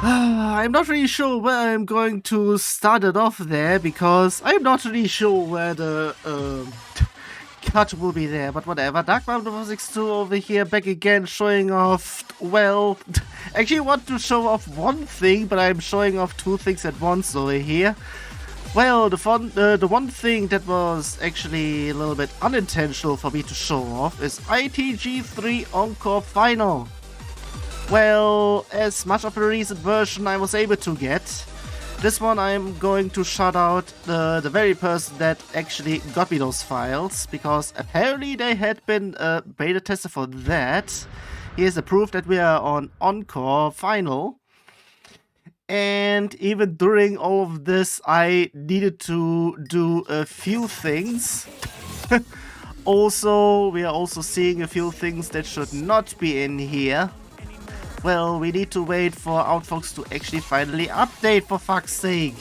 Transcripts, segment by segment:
I'm not really sure where I'm going to start it off there, because I'm not really sure where the cut will be there, but whatever. Dark Mountain 2 over here, back again, showing off, well, actually want to show off one thing, but I'm showing off two things at once over here. Well, the one thing that was actually a little bit unintentional for me to show off is ITG3 Encore Final. Well, as much of a recent version I was able to get. This one I'm going to shout out the very person that actually got me those files, because apparently they had been beta tested for that. Here's the proof that we are on Encore Final. And even during all of this, I needed to do a few things. Also, we are also seeing a few things that should not be in here. Well, we need to wait for OutFox to actually finally update, for fuck's sake.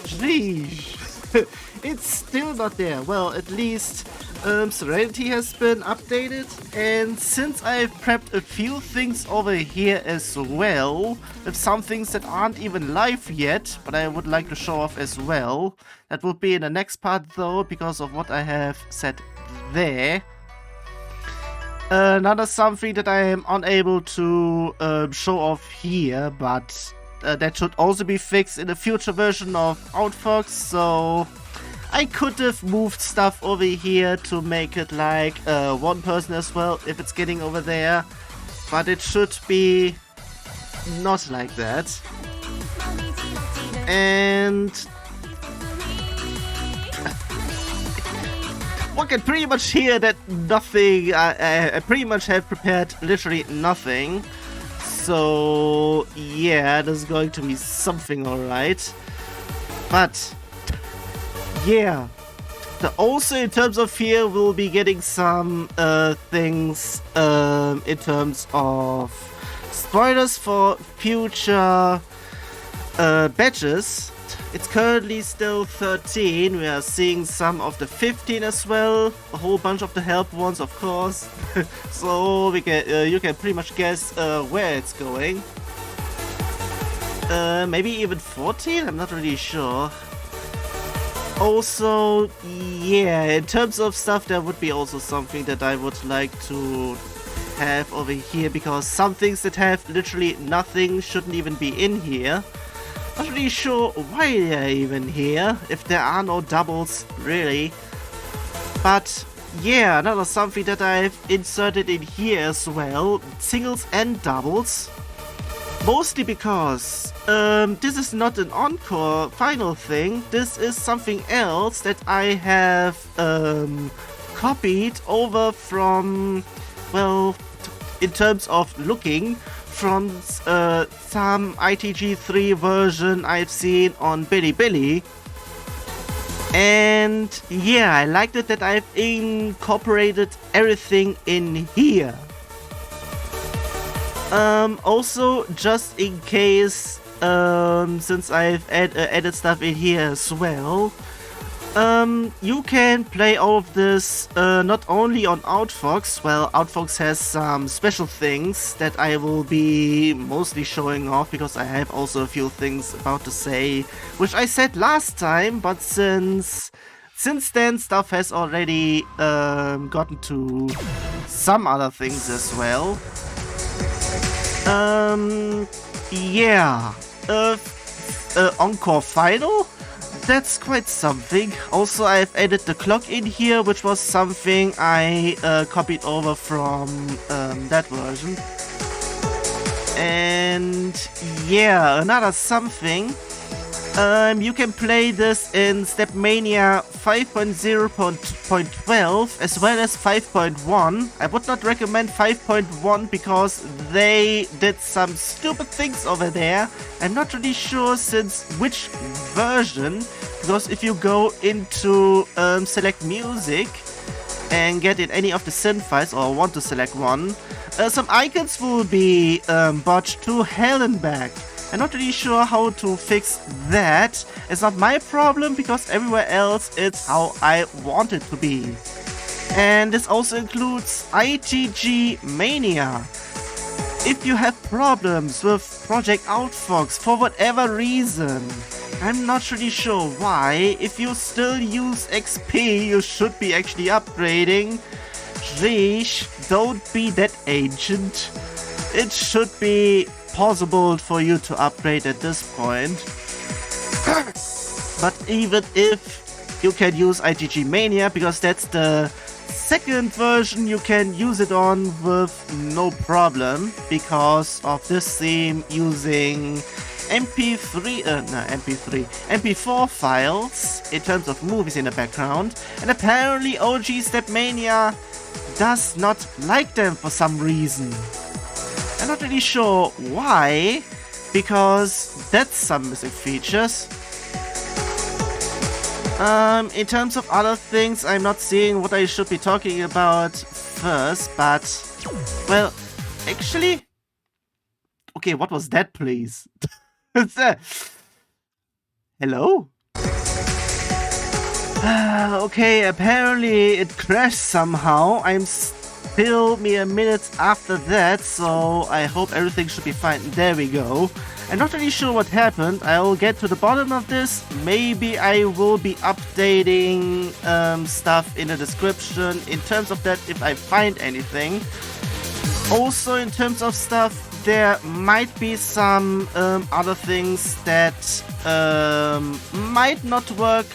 Jeez. It's still not there. Well, at least Serenity has been updated. And since I've prepped a few things over here as well, with some things that aren't even live yet, but I would like to show off as well. That would be in the next part though, because of what I have said there. Another something that I am unable to show off here, but that should also be fixed in a future version of OutFox, so I could have moved stuff over here to make it like one person as well, if it's getting over there, but it should be not like that. And one can pretty much hear that nothing, I pretty much have prepared literally nothing. So yeah, there's going to be something alright. But yeah, also in terms of here, we'll be getting some things in terms of spoilers for future batches. It's currently still 13, we are seeing some of the 15 as well, a whole bunch of the help ones of course, so we can, you can pretty much guess where it's going. Maybe even 14, I'm not really sure. Also, yeah, in terms of stuff, there would be also something that I would like to have over here, because some things that have literally nothing shouldn't even be in here. Not really sure why they're even here, if there are no doubles, really. But yeah, another something that I've inserted in here as well, singles and doubles. Mostly because this is not an Encore Final thing, this is something else that I have copied over from, well, in terms of looking, from some ITG3 version I've seen on Bilibili. And yeah, I liked it that I've incorporated everything in here. Also, just in case, since I've added stuff in here as well, you can play all of this not only on OutFox. Well, OutFox has some special things that I will be mostly showing off, because I have also a few things about to say, which I said last time, but since then stuff has already gotten to some other things as well. Yeah, Encore Final? That's quite something. Also, I've added the clock in here, which was something I copied over from that version. And yeah, another something. You can play this in StepMania 5.0.12 as well as 5.1. I would not recommend 5.1 because they did some stupid things over there. I'm not really sure since which version, because if you go into select music and get in any of the synth files, or want to select one, some icons will be botched to hell and back. I'm not really sure how to fix that. It's not my problem, because everywhere else it's how I want it to be. And this also includes ITG Mania. if you have problems with Project OutFox for whatever reason, I'm not really sure why. If you still use XP, you should be actually upgrading. Sheesh, don't be that ancient. It should be possible for you to upgrade at this point. But even if you can use ITG-Mania, because that's the second version you can use it on with no problem, because of this theme using MP4 files in terms of movies in the background, and apparently OG StepMania does not like them for some reason. I'm not really sure why, because that's some missing features. In terms of other things, I'm not seeing what I should be talking about first, but, well, actually, okay, what was that, please? Hello? Okay, apparently it crashed somehow. I'm still mere minutes after that, so I hope everything should be fine. There we go. I'm not really sure what happened. I will get to the bottom of this. Maybe I will be updating stuff in the description in terms of that if I find anything. Also, in terms of stuff, there might be some other things that might not work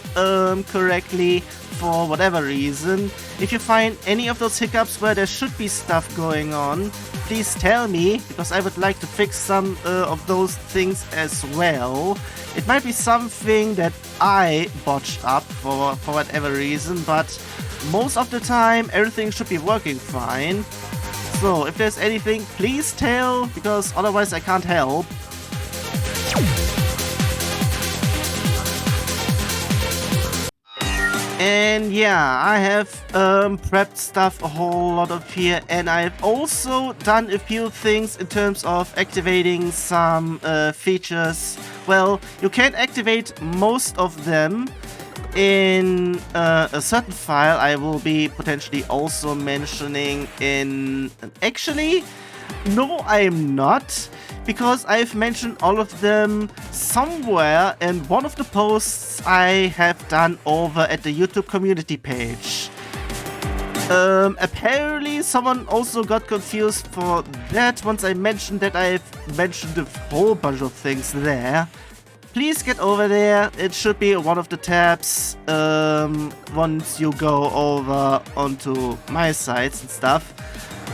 correctly for whatever reason. If you find any of those hiccups where there should be stuff going on, please tell me, because I would like to fix some of those things as well. It might be something that I botched up for whatever reason, but most of the time everything should be working fine. So if there's anything, please tell, because otherwise I can't help. And yeah, I have prepped stuff a whole lot of here, and I've also done a few things in terms of activating some features. Well, you can activate most of them in a certain file I will be potentially also mentioning in... Actually, no, I'm not, because I've mentioned all of them somewhere in one of the posts I have done over at the YouTube community page. Apparently someone also got confused for that once I mentioned that I've mentioned a whole bunch of things there. Please get over there. It should be one of the tabs once you go over onto my sites and stuff.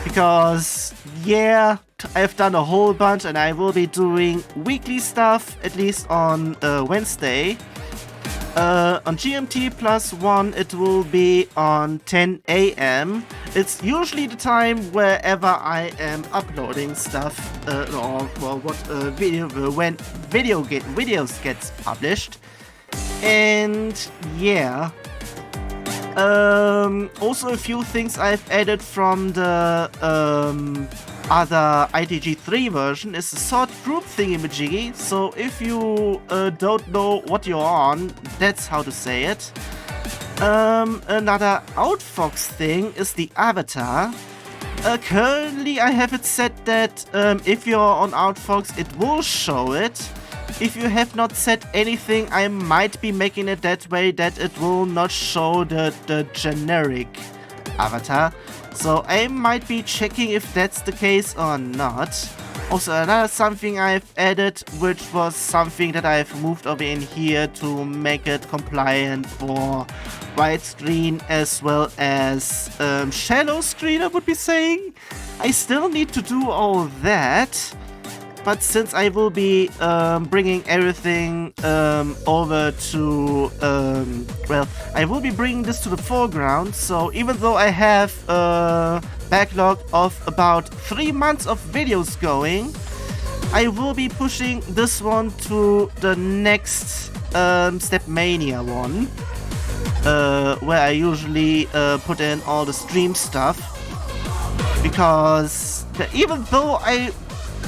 Because, yeah, I've done a whole bunch and I will be doing weekly stuff, at least on Wednesday. On GMT +1, it will be on 10 AM. It's usually the time wherever I am uploading stuff, or what when videos gets published. And yeah. Also a few things I've added from the other ITG3 version is the sort group thingamajiggy. So if you don't know what you're on, that's how to say it. Another OutFox thing is the avatar. Currently I have it set that if you're on OutFox it will show it. If you have not set anything, I might be making it that way that it will not show the generic avatar. So I might be checking if that's the case or not. Also another something I've added, which was something that I've moved over in here to make it compliant for widescreen as well as shallow screen, I would be saying. I still need to do all that. But since I will be bringing everything over to, well, I will be bringing this to the foreground, so even though I have a backlog of about 3 months of videos going, I will be pushing this one to the next StepMania one, where I usually put in all the stream stuff, because even though I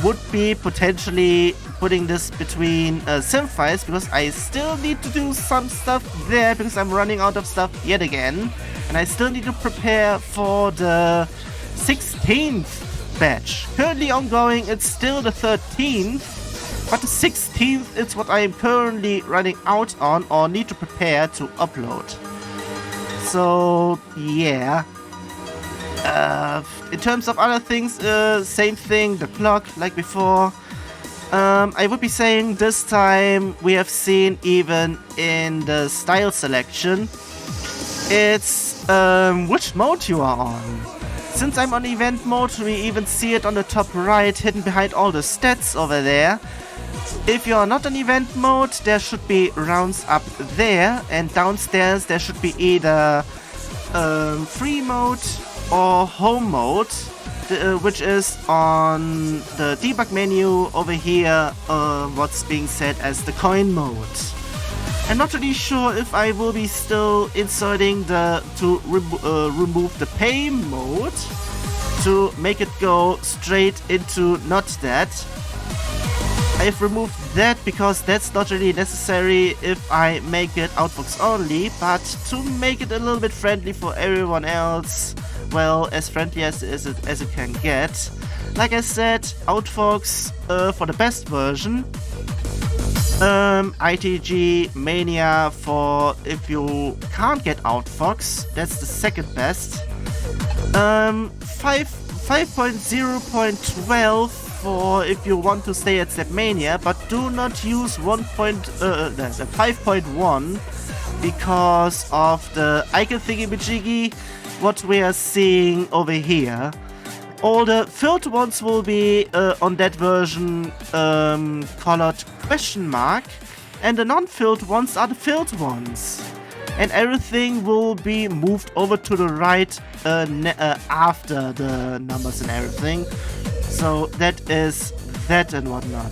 would be potentially putting this between sim files, because I still need to do some stuff there because I'm running out of stuff yet again, and I still need to prepare for the 16th batch. Currently ongoing, it's still the 13th, but the 16th is what I am currently running out on or need to prepare to upload. So, yeah. In terms of other things, same thing, the clock, like before. I would be saying this time we have seen even in the style selection, it's which mode you are on. Since I'm on event mode, we even see it on the top right, hidden behind all the stats over there. If you are not on event mode, there should be rounds up there, and downstairs there should be either free mode or home mode, which is on the debug menu over here, what's being said as the coin mode. I'm not really sure if I will be still inserting to remove the pay mode to make it go straight into not that. I've removed that because that's not really necessary if I make it OutFox only, but to make it a little bit friendly for everyone else, well, as friendly as it can get. Like I said, OutFox for the best version, ITG Mania for if you can't get OutFox, that's the second best. 5.0.12 for if you want to stay at StepMania, but do not use 5.1 because of the icon thingy-majiggy, what we are seeing over here. All the filled ones will be on that version colored question mark, and the non-filled ones are the filled ones. And everything will be moved over to the right after the numbers and everything. So that is that and whatnot.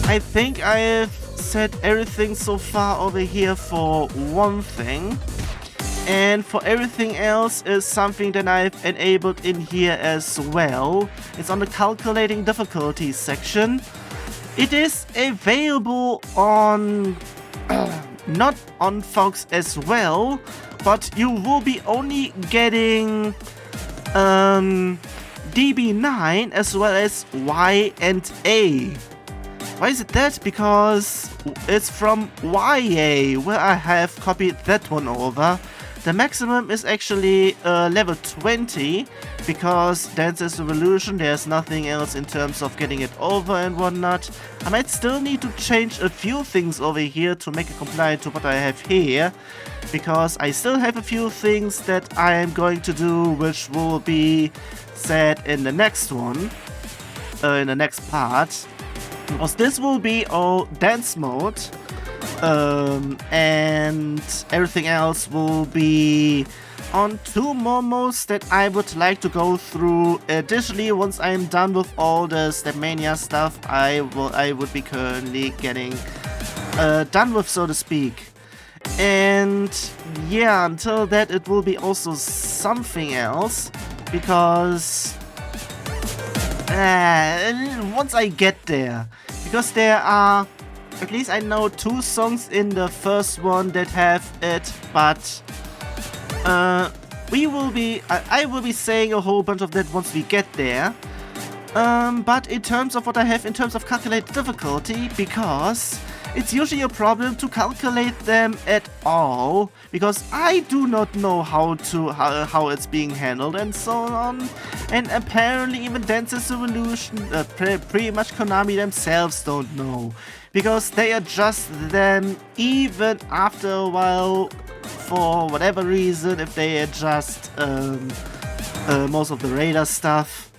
I think I've said everything so far over here for one thing. And for everything else is something that I've enabled in here as well. It's on the calculating difficulty section. It is available on not on Fox as well, but you will be only getting DB9 as well as Y and A. Why is it that? Because it's from YA where I have copied that one over. The maximum is actually level 20, because Dance's Revolution, there's nothing else in terms of getting it over and whatnot. I might still need to change a few things over here to make it compliant to what I have here, because I still have a few things that I am going to do, which will be said in the next one, in the next part, because this will be all dance mode. And everything else will be on 2 more modes that I would like to go through. Additionally, once I am done with all the StepMania stuff, I would be currently getting done with, so to speak. And yeah, until that it will be also something else, because once I get there, because there are, at least I know 2 songs in the first one that have it, but I will be saying a whole bunch of that once we get there. But in terms of what I have in terms of calculate difficulty, because it's usually a problem to calculate them at all, because I do not know how it's being handled and so on. And apparently even Dance's Revolution, pretty much Konami themselves don't know, because they adjust them even after a while for whatever reason, if they adjust most of the radar stuff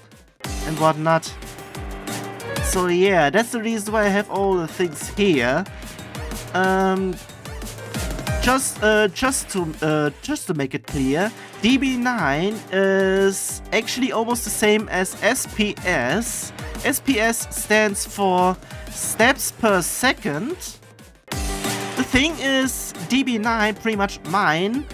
and whatnot. So yeah, that's the reason why I have all the things here. Just to make it clear, DB9 is actually almost the same as SPS. SPS stands for steps per second. The thing is, DB9, pretty much mine,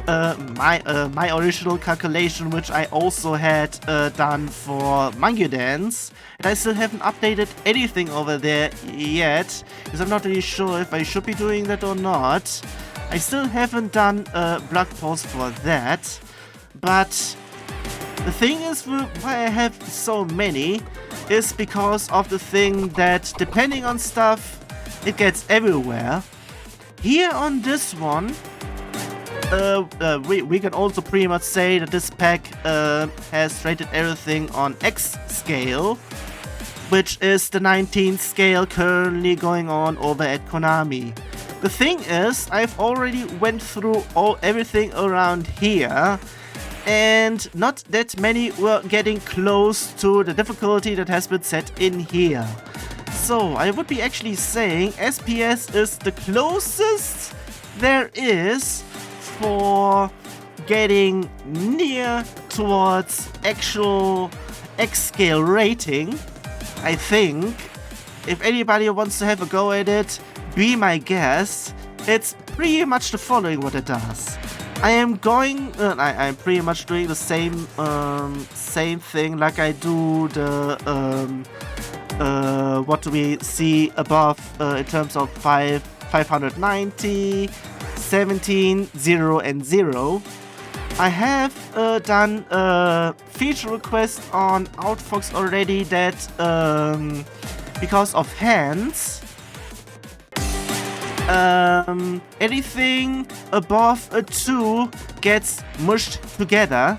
my original calculation, which I also had done for Mango Dance, and I still haven't updated anything over there yet, because I'm not really sure if I should be doing that or not. I still haven't done a blog post for that, but The thing is, why I have so many is because of the thing that, depending on stuff, it gets everywhere. Here on this one, we can also pretty much say that this pack has rated everything on X-Scale, which is the 19th scale currently going on over at Konami. The thing is, I've already went through everything around here, and not that many were getting close to the difficulty that has been set in here. So I would be actually saying SPS is the closest there is for getting near towards actual X-Scale rating. I think if anybody wants to have a go at it, be my guest. It's pretty much the following what it does. I'm pretty much doing the same thing like I do the what do we see above in terms of 590, 17, 0 and 0. I have done a feature request on OutFox already that because of hands, anything above a 2 gets mushed together.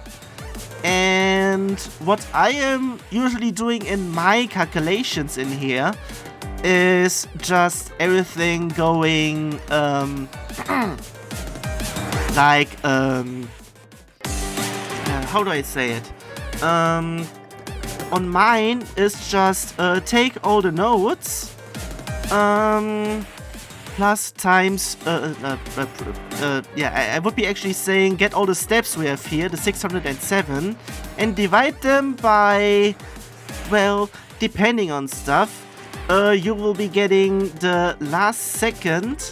And what I am usually doing in my calculations in here is just everything going like how do I say it? On mine is just take all the notes plus times I would be actually saying get all the steps we have here, the 607, and divide them by, well, depending on stuff, you will be getting the last second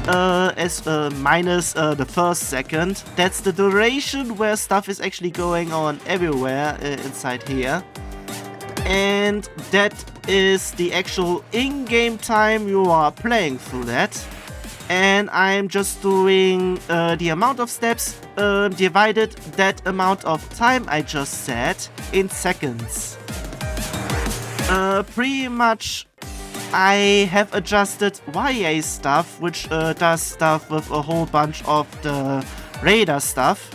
as minus the first second. That's the duration where stuff is actually going on everywhere inside here. And that is the actual in-game time you are playing through that. And I'm just doing the amount of steps divided that amount of time I just said in seconds. Pretty much I have adjusted YA stuff, which does stuff with a whole bunch of the radar stuff.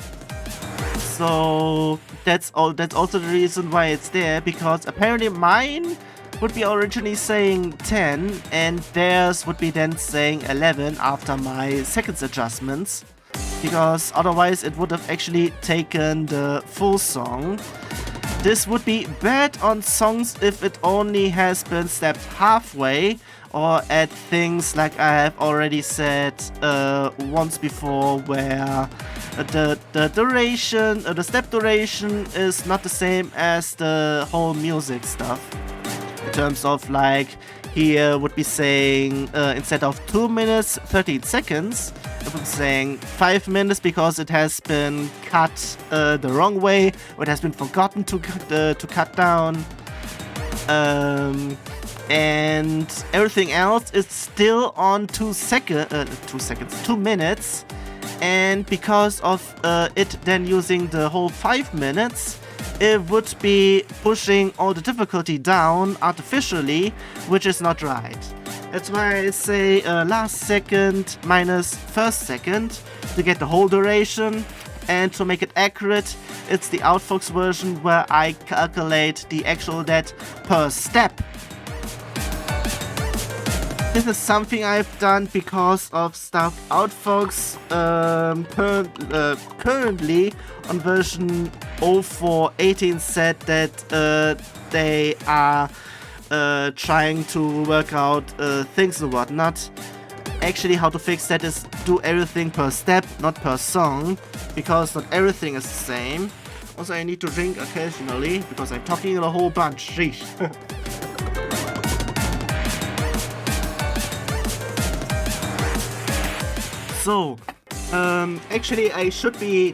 So that's also the reason why it's there, because apparently mine would be originally saying 10 and theirs would be then saying 11 after my seconds adjustments, because otherwise it would have actually taken the full song. This would be bad on songs if it only has been stepped halfway, or at things like I have already said once before, where the duration, the step duration is not the same as the whole music stuff. In terms of, like, here would be saying instead of 2 minutes 13 seconds, it would be saying 5 minutes because it has been cut the wrong way, or it has been forgotten to cut down. And everything else is still on 2 minutes. And because of it then using the whole 5 minutes, it would be pushing all the difficulty down artificially, which is not right. That's why I say last second minus first second to get the whole duration, and to make it accurate, it's the OutFox version where I calculate the actual that per step. This is something I've done because of stuff OutFox currently on version 04.18 said that they are trying to work out things and whatnot. Actually, how to fix that is do everything per step, not per song, because not everything is the same. Also, I need to drink occasionally because I'm talking a whole bunch. Sheesh. So, actually I should be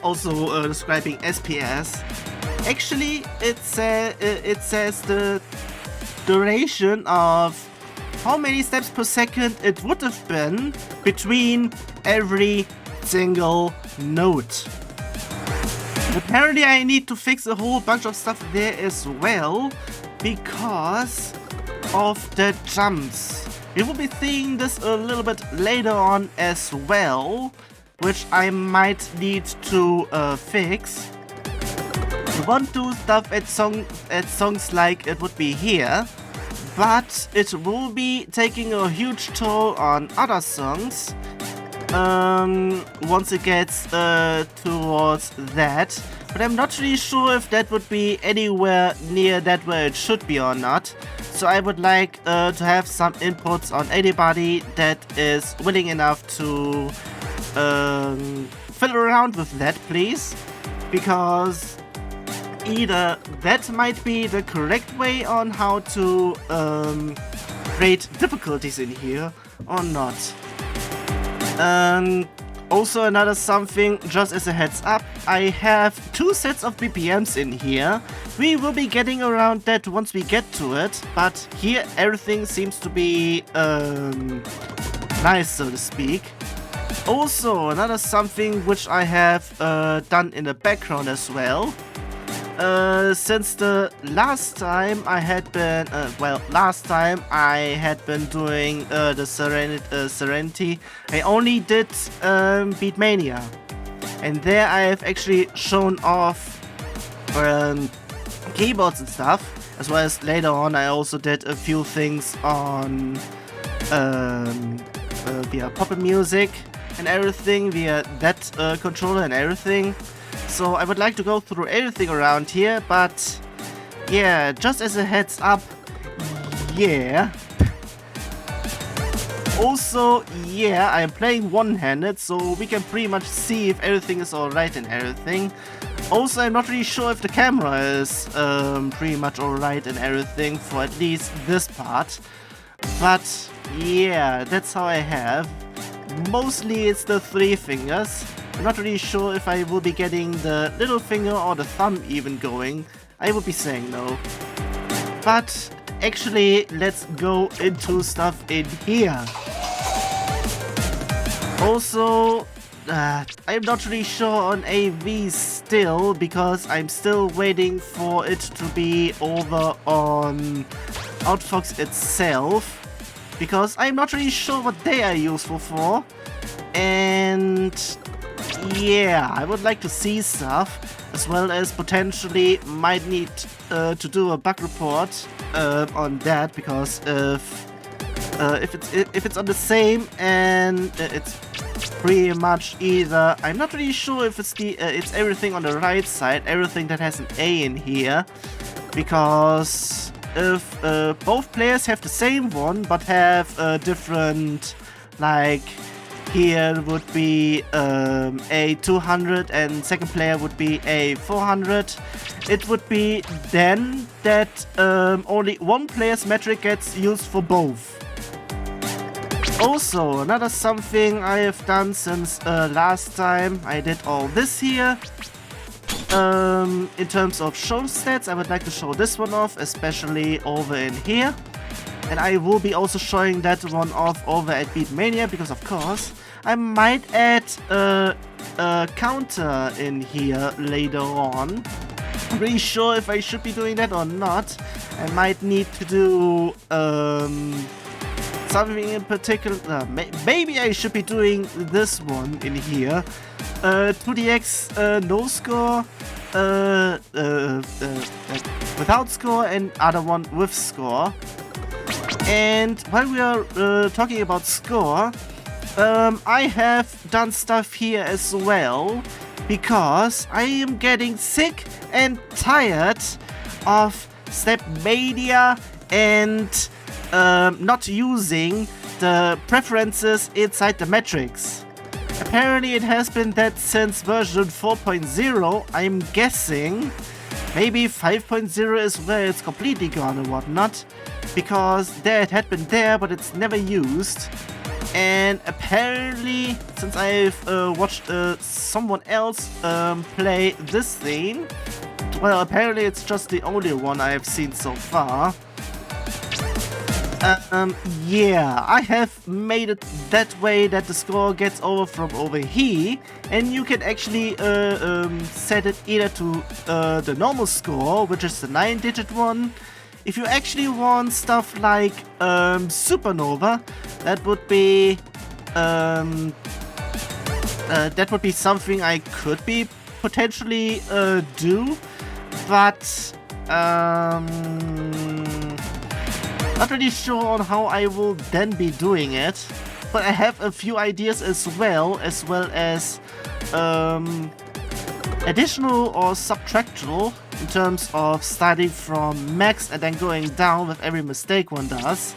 also describing SPS. Actually, it says the duration of how many steps per second it would have been between every single note. Apparently I need to fix a whole bunch of stuff there as well because of the jumps. We will be seeing this a little bit later on as well, which I might need to fix. We won't do stuff at songs like it would be here, but it will be taking a huge toll on other songs once it gets towards that. But I'm not really sure if that would be anywhere near that where it should be or not. So I would like to have some inputs on anybody that is willing enough to fiddle around with that, please. Because either that might be the correct way on how to create difficulties in here or not. Also another something, just as a heads up, I have 2 sets of BPMs in here. We will be getting around that once we get to it, but here everything seems to be nice, so to speak. Also another something which I have done in the background as well. Since the last time I had been, doing the Serenity, I only did Beatmania, and there I have actually shown off keyboards and stuff, as well as later on I also did a few things on via Pop Music and everything, via that controller and everything. So I would like to go through everything around here, but yeah, just as a heads up, yeah. Also, yeah, I'm playing one-handed, so we can pretty much see if everything is alright and everything. Also, I'm not really sure if the camera is pretty much alright and everything for at least this part. But yeah, that's how I have. Mostly it's the 3 fingers. I'm not really sure if I will be getting the little finger or the thumb even going. I would be saying no. But actually, let's go into stuff in here. Also, I'm not really sure on AV still, because I'm still waiting for it to be over on OutFox itself. Because I'm not really sure what they are useful for. And yeah, I would like to see stuff, as well as potentially might need to do a bug report on that, because if it's on the same and it's pretty much either, I'm not really sure if it's it's everything on the right side, everything that has an A in here, because if both players have the same one but have a different, like here would be a 200 and second player would be a 400, it would be then that only one player's metric gets used for both. Also, another something I have done since last time I did all this here. In terms of show stats, I would like to show this one off, especially over in here. And I will be also showing that one off over at Beatmania, because of course I might add a counter in here later on. I'm really sure if I should be doing that or not. I might need to do something in particular. Maybe I should be doing this one in here. 2DX no score, without score, and other one with score. And while we are talking about score, I have done stuff here as well, because I am getting sick and tired of StepMania and not using the preferences inside the metrics. Apparently it has been that since version 4.0, I'm guessing. Maybe 5.0 is where it's completely gone and whatnot, because there it had been there, but it's never used. And apparently, since I've watched someone else play this scene, well, apparently it's just the only one I've seen so far. Yeah, I have made it that way that the score gets over from over here, and you can actually set it either to the normal score, which is the 9-digit one. If you actually want stuff like supernova, that would be something I could be potentially do, but not really sure on how I will then be doing it. But I have a few ideas as well as additional or subtractional in terms of starting from max and then going down with every mistake one does.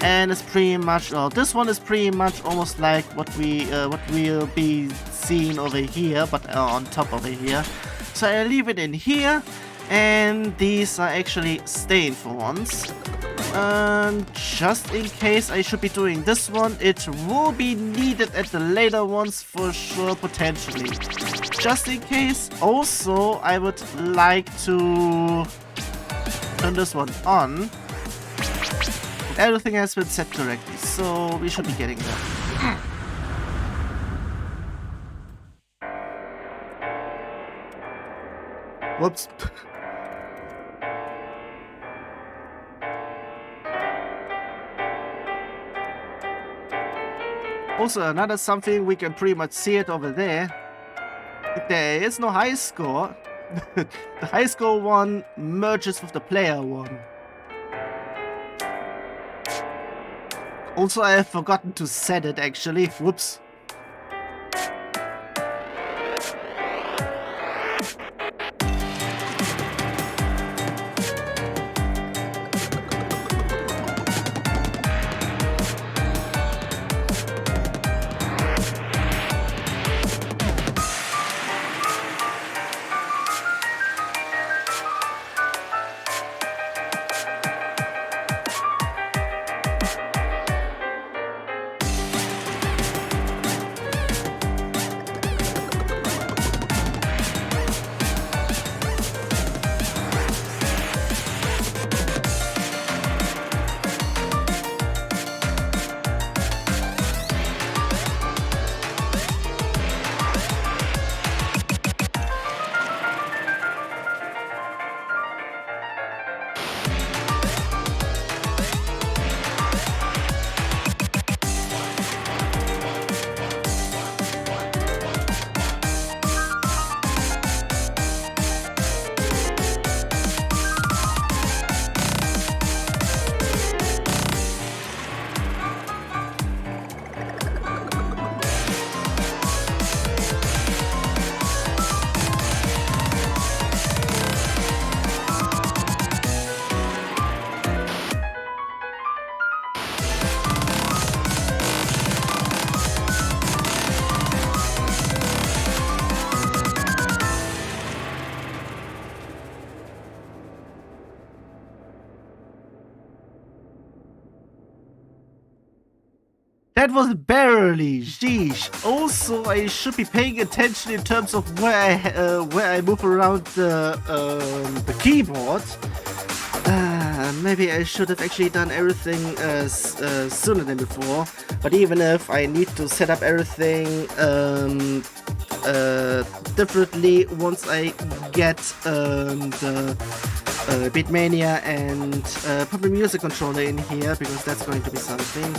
And it's pretty much, well, this one is pretty much almost like what we'll be seeing over here, but on top over here. So I leave it in here, and these are actually staying for once. Just in case I should be doing this one, it will be needed at the later ones for sure, potentially. Just in case, also, I would like to turn this one on. Everything has been set correctly, so we should be getting there. Whoops. Also, another something, we can pretty much see it over there. There is no HighScore. The HighScore one merges with the player one. Also, I have forgotten to set it actually. Whoops. That was barely, sheesh. Also, I should be paying attention in terms of where I move around the keyboard. Maybe I should have actually done everything sooner than before. But even if I need to set up everything differently once I get the Beatmania and probably music controller in here, because that's going to be something.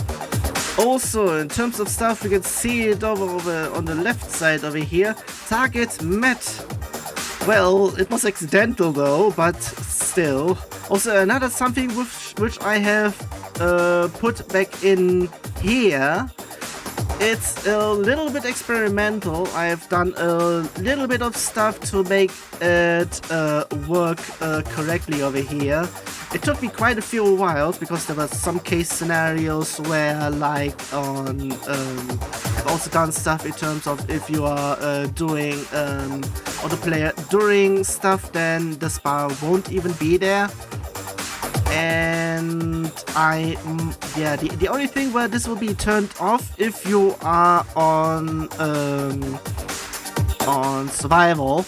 Also, in terms of stuff, we can see it over on the left side over here. Target met. Well, it was accidental though, but still. Also, another something which I have put back in here. It's a little bit experimental. I have done a little bit of stuff to make it work correctly over here. It took me quite a few whiles because there were some case scenarios where, like, I've also done stuff in terms of if you are doing or the player doing stuff, then the spar won't even be there. And the only thing where this will be turned off if you are on survival,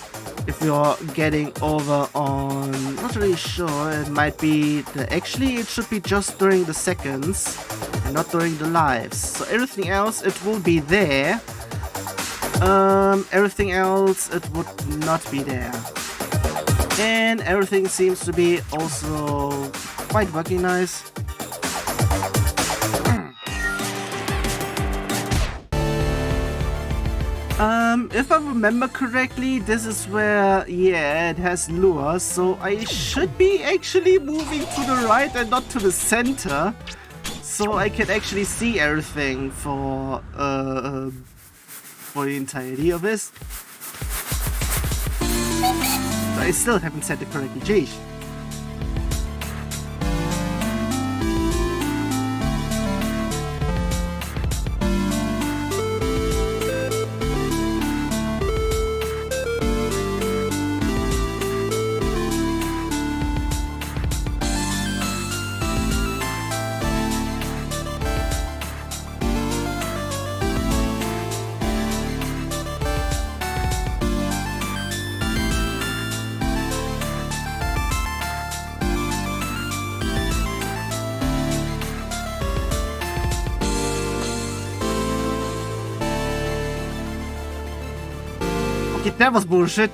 if you're getting over on, not really sure, it might be actually it should be just during the seconds and not during the lives. So everything else, it will be there. Everything else, it would not be there. And everything seems to be also quite working nice. If I remember correctly, this is where, yeah, it has lures, so I should be actually moving to the right and not to the center, so I can actually see everything for the entirety of this. But I still haven't set it correctly, geez. That was bullshit.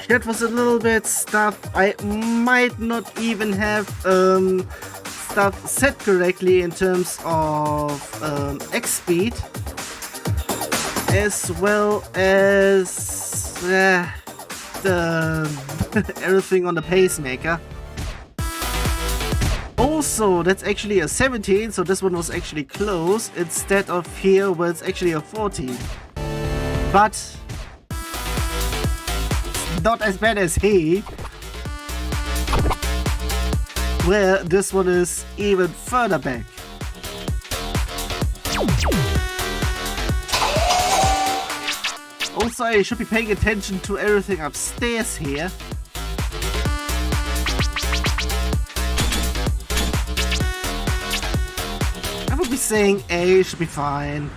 That was a little bit stuff. I might not even have stuff set correctly in terms of X speed, as well as the everything on the pacemaker. Also, that's actually a 17, so this one was actually close instead of here where it's actually a 14. But not as bad as he, where this one is even further back. Also, I should be paying attention to everything upstairs here. I would be saying A should be fine.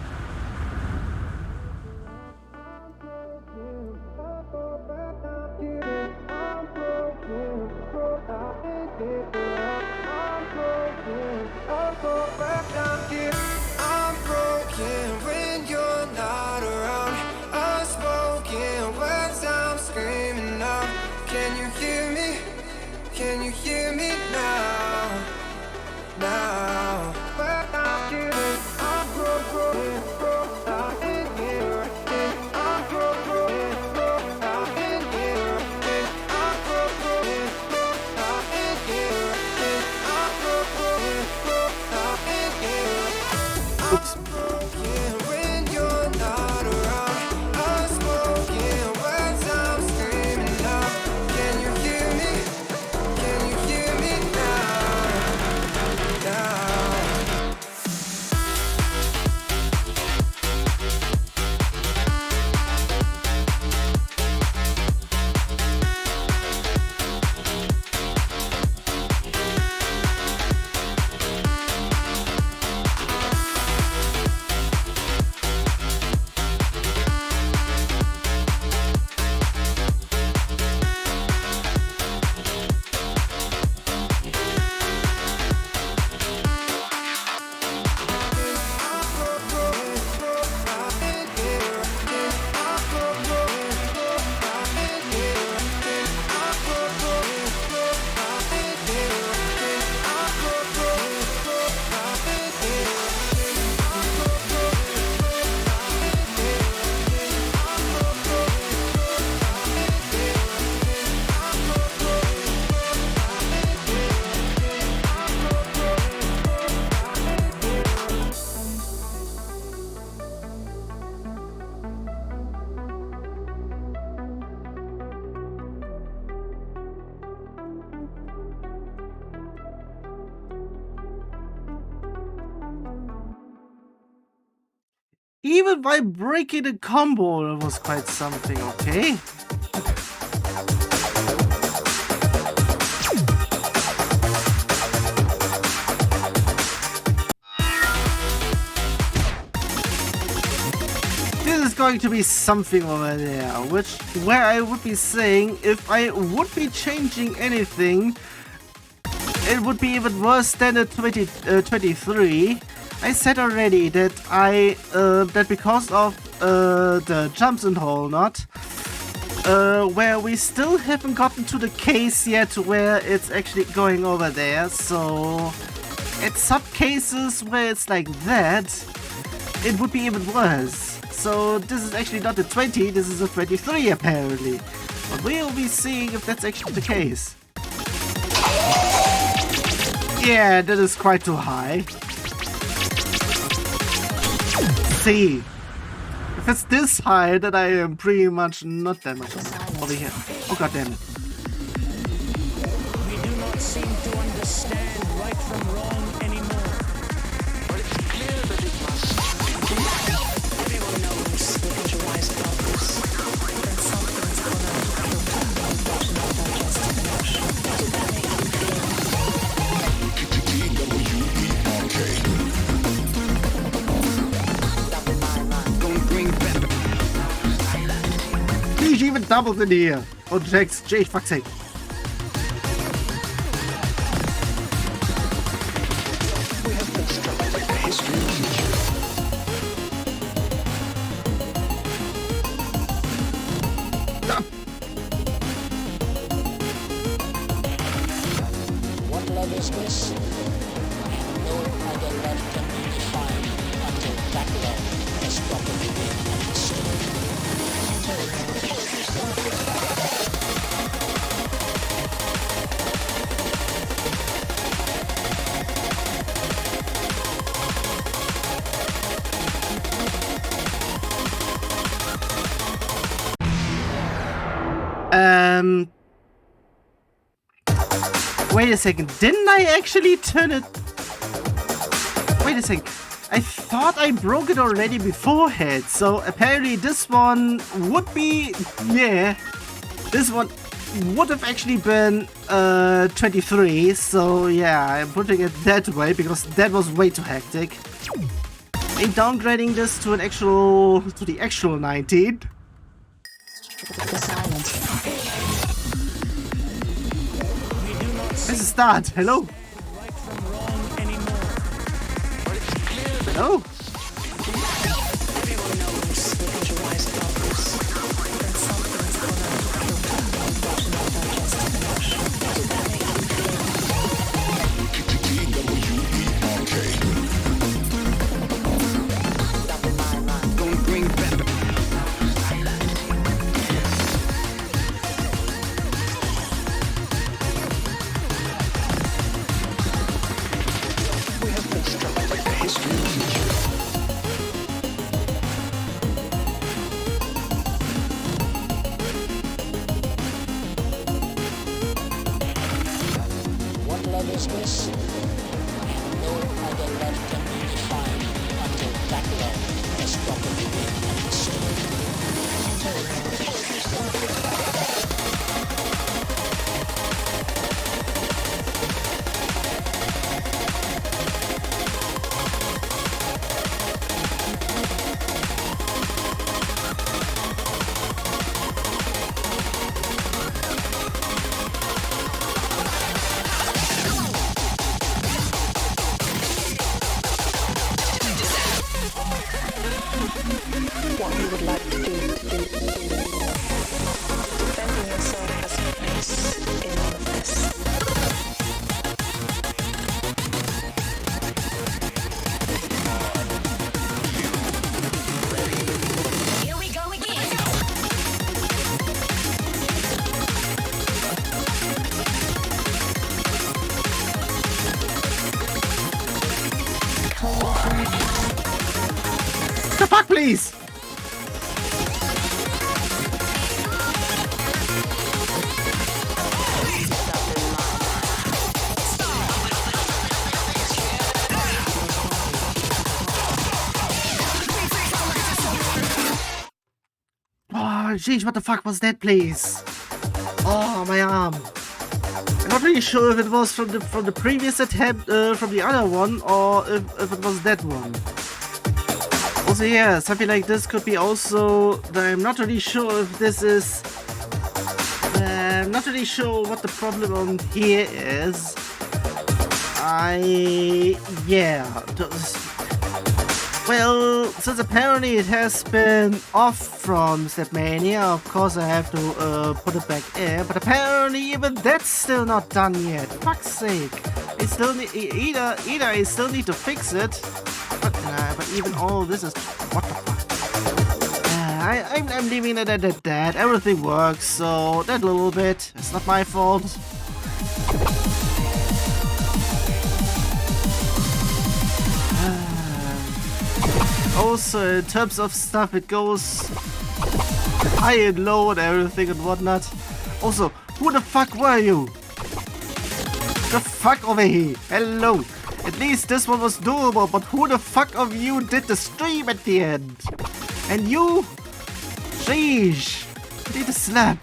Even by breaking a combo, it was quite something, okay? This is going to be something over there, where I would be saying if I would be changing anything, it would be even worse than a 23. I said already that that because of the jumps and whatnot, where we still haven't gotten to the case yet where it's actually going over there. So at some cases where it's like that, it would be even worse. So this is actually not a 20, this is a 23 apparently. But we'll be seeing if that's actually the case. Yeah, that is quite too high. See, if it's this high, then I am pretty much not that much over here. Oh god damn it. We do not seem to understand right from wrong anymore. But it's clear that it must. Everyone knows we can rise above this. Then something's gonna He's even doubled in here. Oh, Jax, Jay, fuck's sake. we have constructed a history of nature. What love is this? No other love can be defined until that love has properly been understood. Wait a second, didn't I actually turn it? Wait a second, I thought I broke it already beforehand, so apparently this one would be, yeah, this one would have actually been 23, so yeah, I'm putting it that way because that was way too hectic. I'm downgrading this to the actual 19. This is start. Hello. Hello. The fuck, please! jeez, what the fuck was that, please? Oh, my arm. I'm not really sure if it was from the previous attempt, from the other one, or if it was that one. Also, yeah, something like this could be also... I'm not really sure if this is... I'm not really sure what the problem on here is. Yeah. Well, since apparently it has been off from StepMania, of course I have to put it back in, but apparently even that's still not done yet. Fuck's sake. I still need, either I still need to fix it, but even all this is... What the fuck? I'm leaving it at that. Everything works, so that little bit, it's not my fault. Also, in terms of stuff, it goes high and low and everything and whatnot. Also, who the fuck were you? The fuck over here? Hello. At least this one was doable, but who the fuck of you did the stream at the end? And you? Sheesh. I need a slap.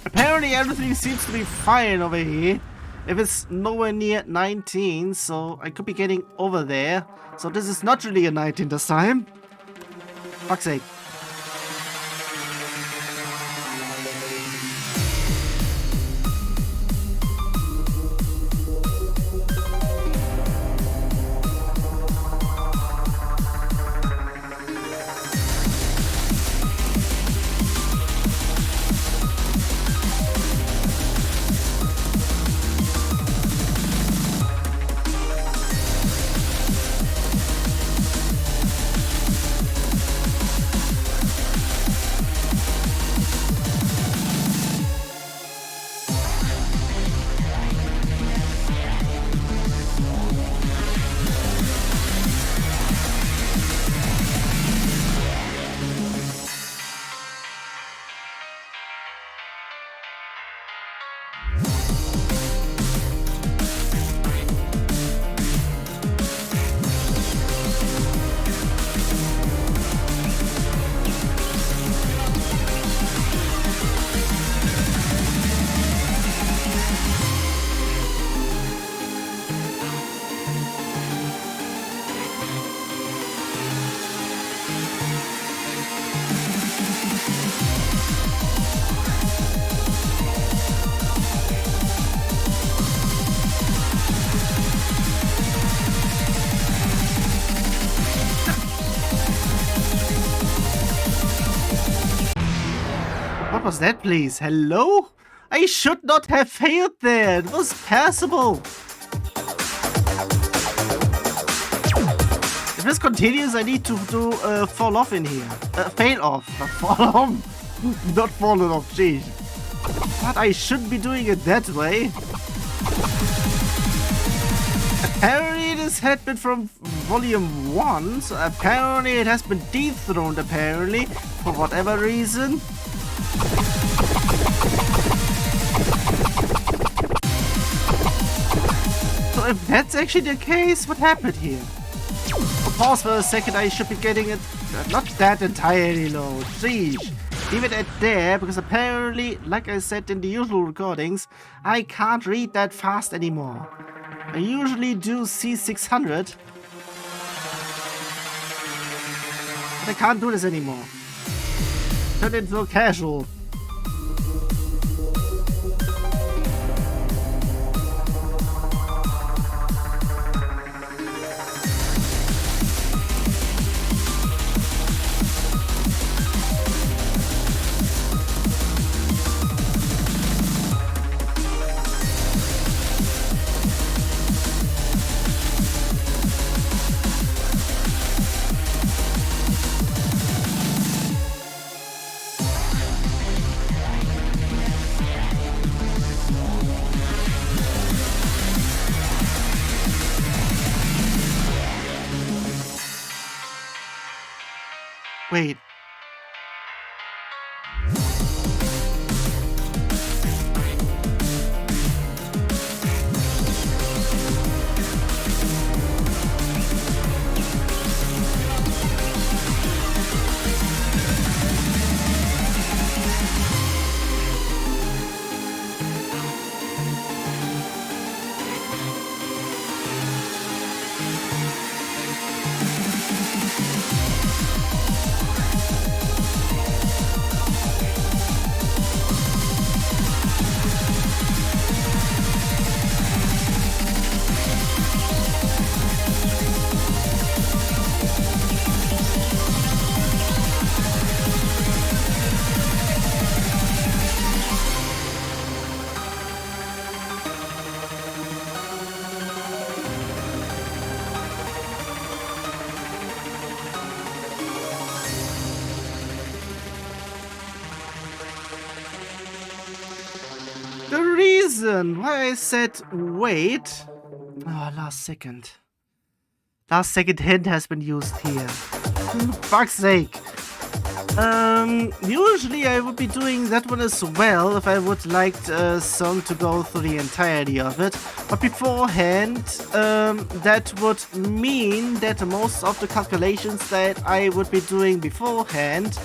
Apparently everything seems to be fine over here. If it's nowhere near 19, so I could be getting over there. So this is not really a 19 this time. Fuck's sake. What was that, please? Hello? I should not have failed there. It was passable. If this continues, I need to fall off in here. Fail off. Not fall off. Not fallen off, jeez. But I shouldn't be doing it that way. Apparently this had been from volume 1, so apparently it has been dethroned, apparently, for whatever reason. So if that's actually the case, what happened here? Pause for a second, I should be getting it not that entirely low. Jeez. Leave it at there, because apparently, like I said in the usual recordings, I can't read that fast anymore. I usually do C600, but I can't do this anymore. Turn it into casual. Wait. reason why I said wait... Oh, last second. Last second hint has been used here. Fuck's sake. Usually I would be doing that one as well if I would like a song to go through the entirety of it. But beforehand, that would mean that most of the calculations that I would be doing beforehand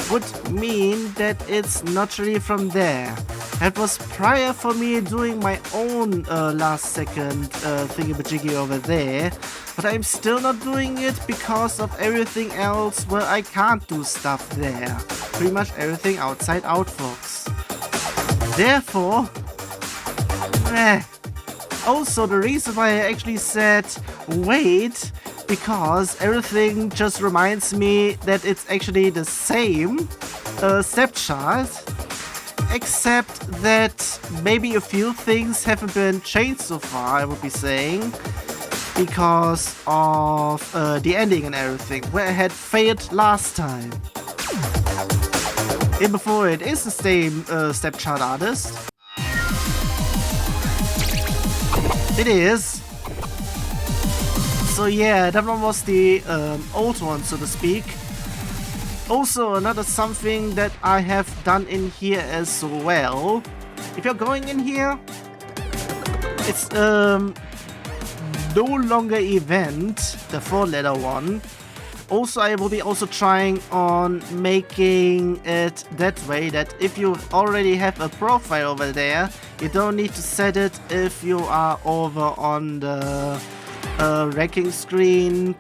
would mean that it's not really from there. That was prior for me doing my own last second thingamajiggy over there. But I'm still not doing it because of everything else where I can't do stuff there. Pretty much everything outside OutFox. Therefore, also the reason why I actually said wait, because everything just reminds me that it's actually the same step chart, except that maybe a few things haven't been changed so far, I would be saying. Because of the ending and everything, where I had failed last time. Even before it is the same step chart artist. It is. So yeah, that one was the old one, so to speak. Also, another something that I have done in here as well. If you're going in here, it's no longer event, the 4-letter one. Also, I will be also trying on making it that way that if you already have a profile over there, you don't need to set it if you are over on the ranking screen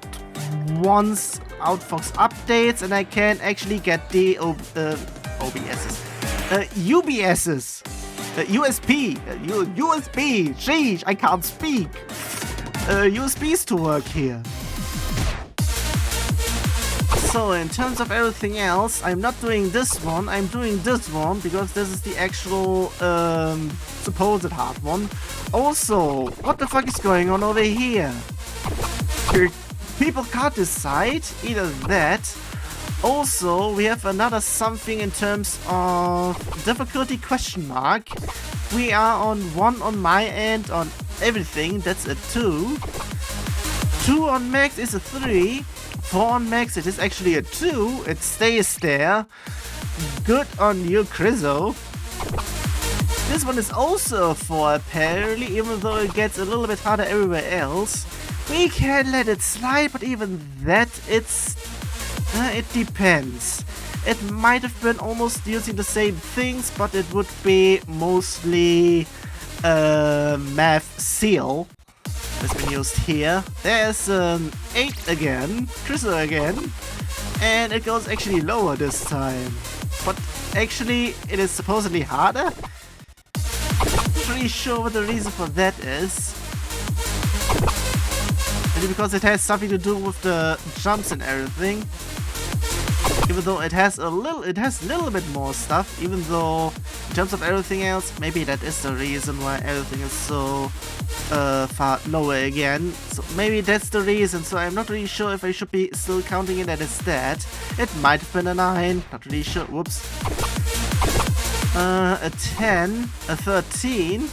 once OutFox updates, and I can actually get the OBSs, UBSs, USB, USB, sheesh, I can't speak. USBs to work here. So in terms of everything else, I'm not doing this one, I'm doing this one because this is the actual supposed hard one. Also, what the fuck is going on over here? People can't decide, either that. Also, we have another something in terms of difficulty question mark. We are on 1 on my end on everything, that's a 2. 2 on max is a 3. 4 on max, it is actually a 2. It stays there. Good on you, Kurio. This one is also a 4 apparently, even though it gets a little bit harder everywhere else. We can let it slide, but even that, it depends. It might have been almost using the same things, but it would be mostly math seal that's been used here. There's an 8 again, Kurio again, and it goes actually lower this time. But actually, it is supposedly harder. Not really sure what the reason for that is. Maybe because it has something to do with the jumps and everything. Even though it has a little bit more stuff, even though in terms of everything else, maybe that is the reason why everything is so far lower again. So maybe that's the reason, so I'm not really sure if I should be still counting it as that. It might have been a 9, not really sure, whoops. A 10, a 13.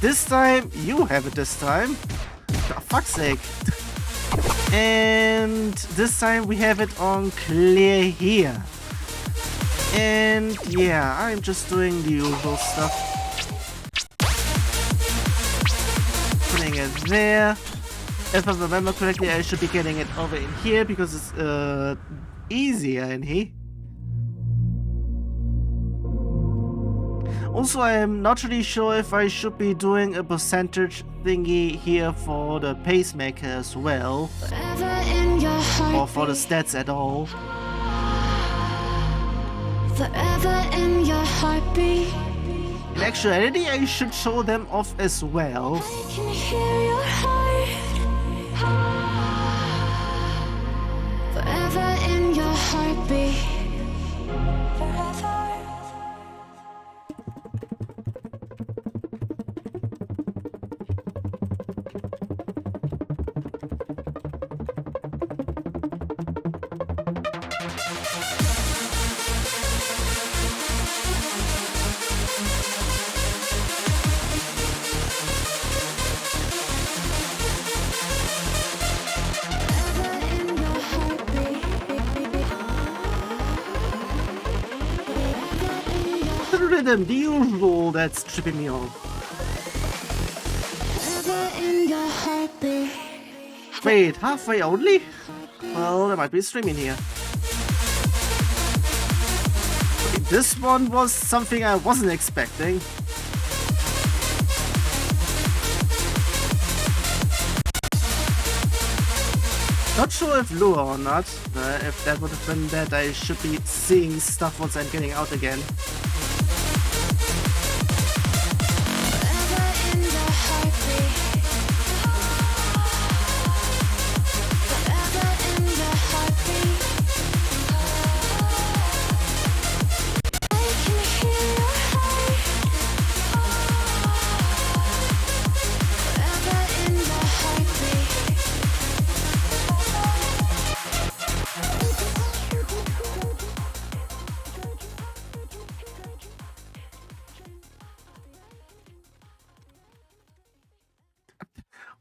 This time, you have it this time. For fuck's sake. And this time we have it on clear here. And yeah, I'm just doing the usual stuff. Putting it there. If I remember correctly, I should be getting it over in here because it's easier in here. Also, I am not really sure if I should be doing a percentage thingy here for the pacemaker as well, or for the stats at all. Forever in your heartbeat. In actuality, I should show them off as well. I can hear your heart. Forever in your heartbeat. rhythm, the usual, that's tripping me off. Ever in your heartbeat. Wait, halfway only? Well, there might be a stream in here. Okay, this one was something I wasn't expecting. Not sure if lure or not. If that would have been that, I should be seeing stuff once I'm getting out again. Ever in your heartbeat. Forever in your heartbeat. I can hear your heart. Forever in your heartbeat.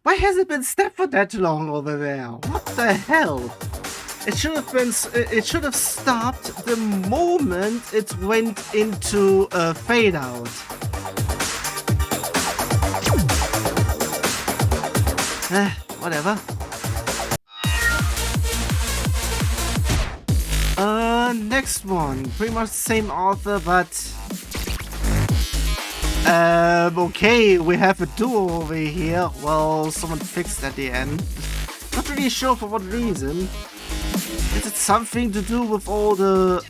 Why has it been stepped for that long over there? What the hell? It should have been. It should have stopped the moment it went into a fade out. Whatever. Next one. Pretty much the same author, but okay, we have a duo over here. Well, someone fixed at the end. Not really sure for what reason. Is it something to do with all the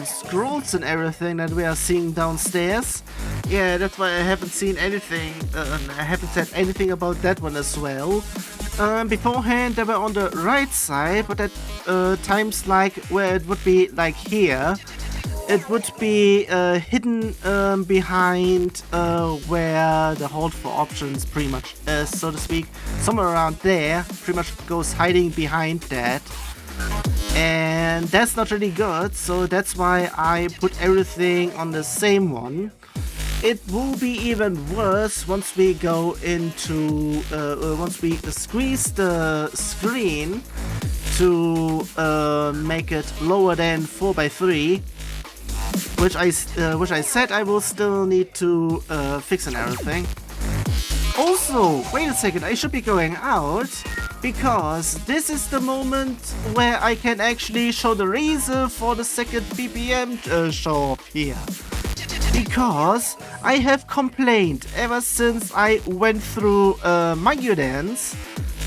scrolls and everything that we are seeing downstairs? Yeah, that's why I haven't seen anything. I haven't said anything about that one as well. Beforehand, they were on the right side, but at times like where it would be like here, it would be hidden behind where the hold for options pretty much is, so to speak. Somewhere around there, pretty much goes hiding behind that. And that's not really good, so that's why I put everything on the same one. It will be even worse once we go into, once we squeeze the screen to make it lower than 4x3. Which I said I will still need to fix and everything. Also, wait a second, I should be going out because this is the moment where I can actually show the reason for the second BPM show up here. Because I have complained ever since I went through my dance,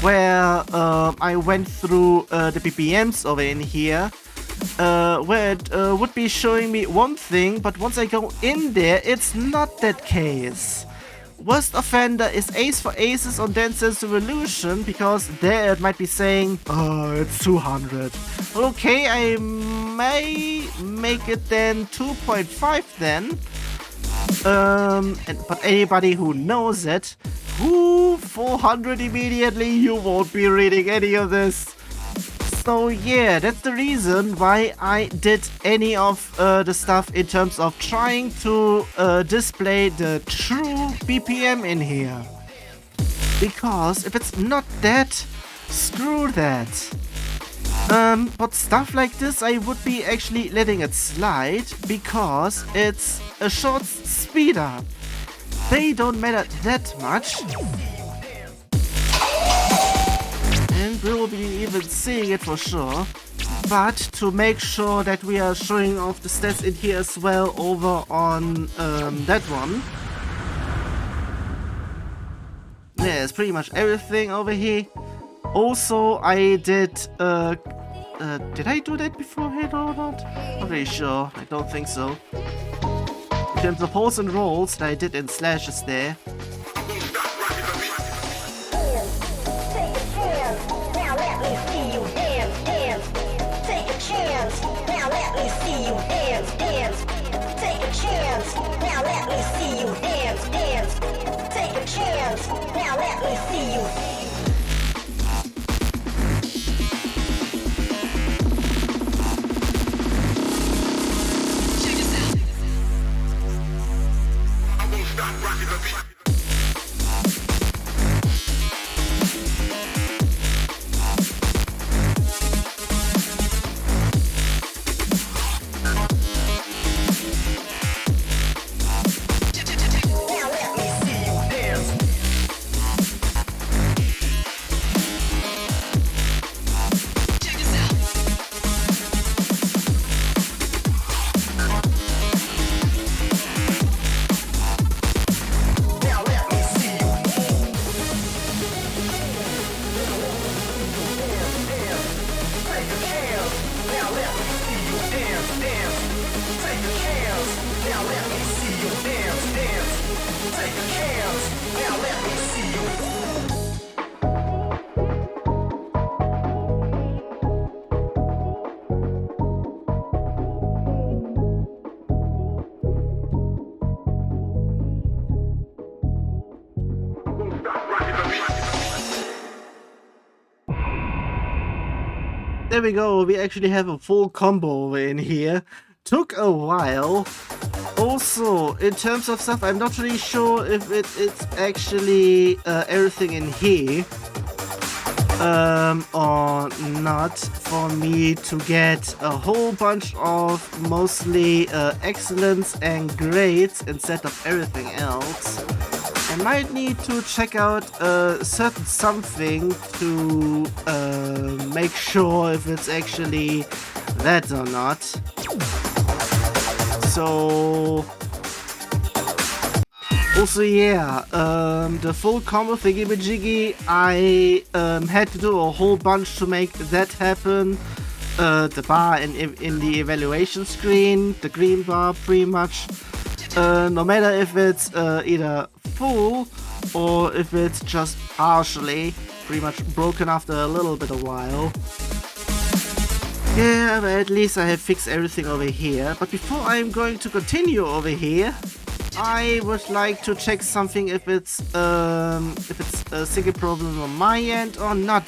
where I went through the BPMs over in here. Where it would be showing me one thing, but once I go in there, it's not that case. Worst offender is Ace for Aces on Dance's Revolution, because there it might be saying, oh, it's 200. Okay, I may make it then 2.5 then. But anybody who knows it, 400 immediately, you won't be reading any of this. So yeah, that's the reason why I did any of the stuff in terms of trying to display the true BPM in here. Because if it's not that, screw that. But stuff like this I would be actually letting it slide because it's a short speed up. They don't matter that much. And we will be even seeing it for sure. But to make sure that we are showing off the stats in here as well over on that one. There's pretty much everything over here. Also, I did I do that beforehand or not? Not really sure. I don't think so. In terms of holds and rolls that I did in slashes there. There we go, we actually have a full combo in here. Took a while. Also, in terms of stuff, I'm not really sure if it's actually everything in here or not, for me to get a whole bunch of mostly excellence and grades instead of everything else. I might need to check out a certain something to make sure if it's actually that or not. So also, yeah, the full combo thingy-majiggy, I had to do a whole bunch to make that happen. The bar in the evaluation screen, the green bar pretty much, no matter if it's either full or if it's just partially pretty much broken after a little bit of while. Yeah, but at least I have fixed everything over here. But before I'm going to continue over here, I would like to check something if it's a single problem on my end or not.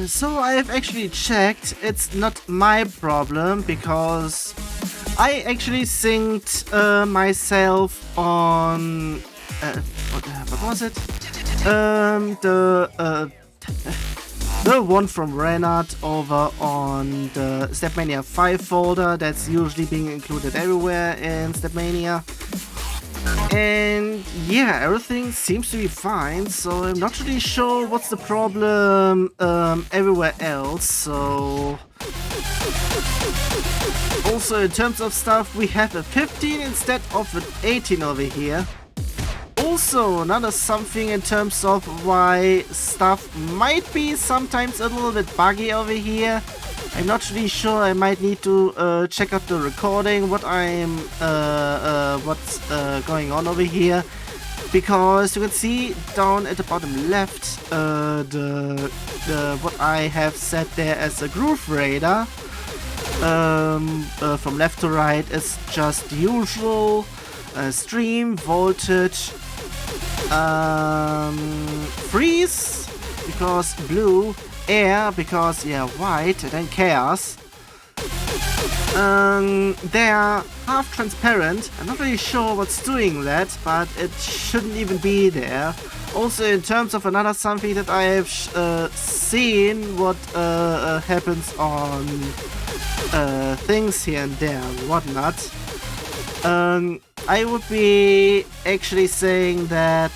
So I've actually checked, it's not my problem because I actually synced myself on what was it? The one from Renat over on the StepMania 5 folder that's usually being included everywhere in StepMania. And yeah, everything seems to be fine, so I'm not really sure what's the problem everywhere else. So also in terms of stuff, we have a 15 instead of an 18 over here. Also another something in terms of why stuff might be sometimes a little bit buggy over here. I'm not really sure. I might need to check out the recording, what's going on over here, because you can see down at the bottom left the what I have set there as a groove radar. From left to right is just usual stream voltage, freeze because blue, air because yeah white, and then chaos. They are half transparent. I'm not really sure what's doing that, but it shouldn't even be there. Also in terms of another something that I have seen what happens on things here and there and whatnot. I would be actually saying that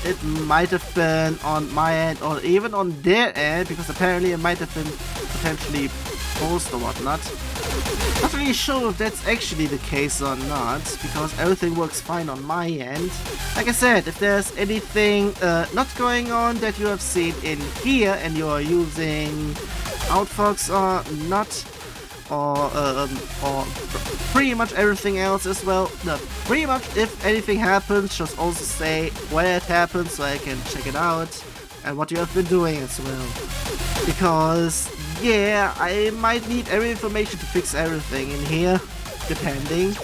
it might have been on my end or even on their end, because apparently it might have been potentially post or whatnot. Not really sure if that's actually the case or not, because everything works fine on my end. Like I said, if there's anything not going on that you have seen in here and you are using OutFox or not, or pretty much everything else as well. No, pretty much if anything happens, just also say where it happens so I can check it out and what you have been doing as well. Because yeah, I might need every information to fix everything in here, depending.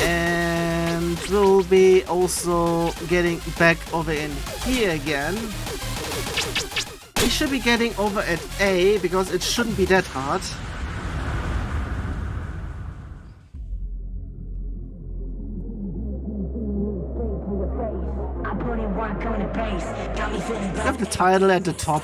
And we'll be also getting back over in here again. We should be getting over at A, because it shouldn't be that hard. We have the title at the top.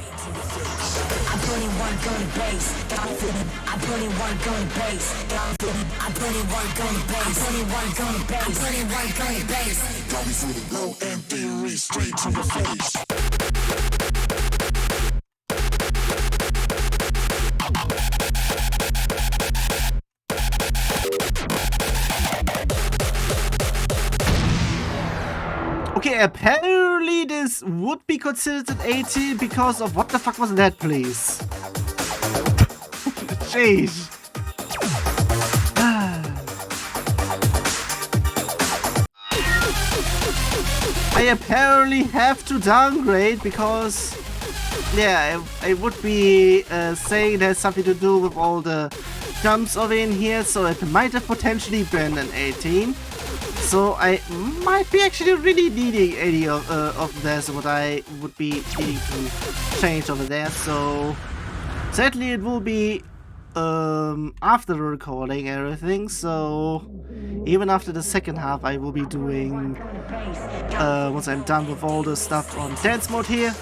Okay, apparently this would be considered an 80 because of what the fuck was that, please? Jeez. I apparently have to downgrade because, yeah, I would be saying there's something to do with all the jumps over in here, so it might have potentially been an 18. So I might be actually really needing any of this, what I would be needing to change over there. So sadly it will be after the recording everything. So even after the second half I will be doing once I'm done with all the stuff on dance mode here.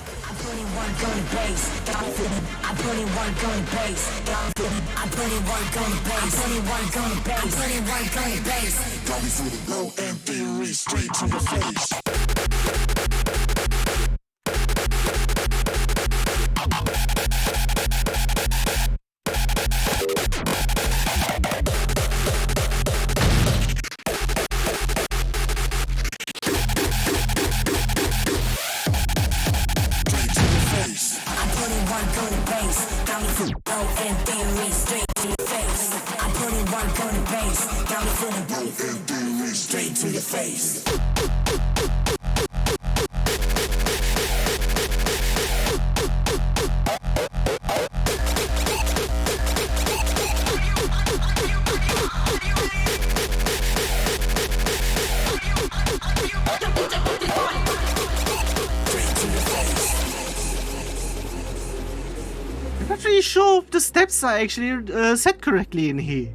I'm not really sure if the steps are actually set correctly in here.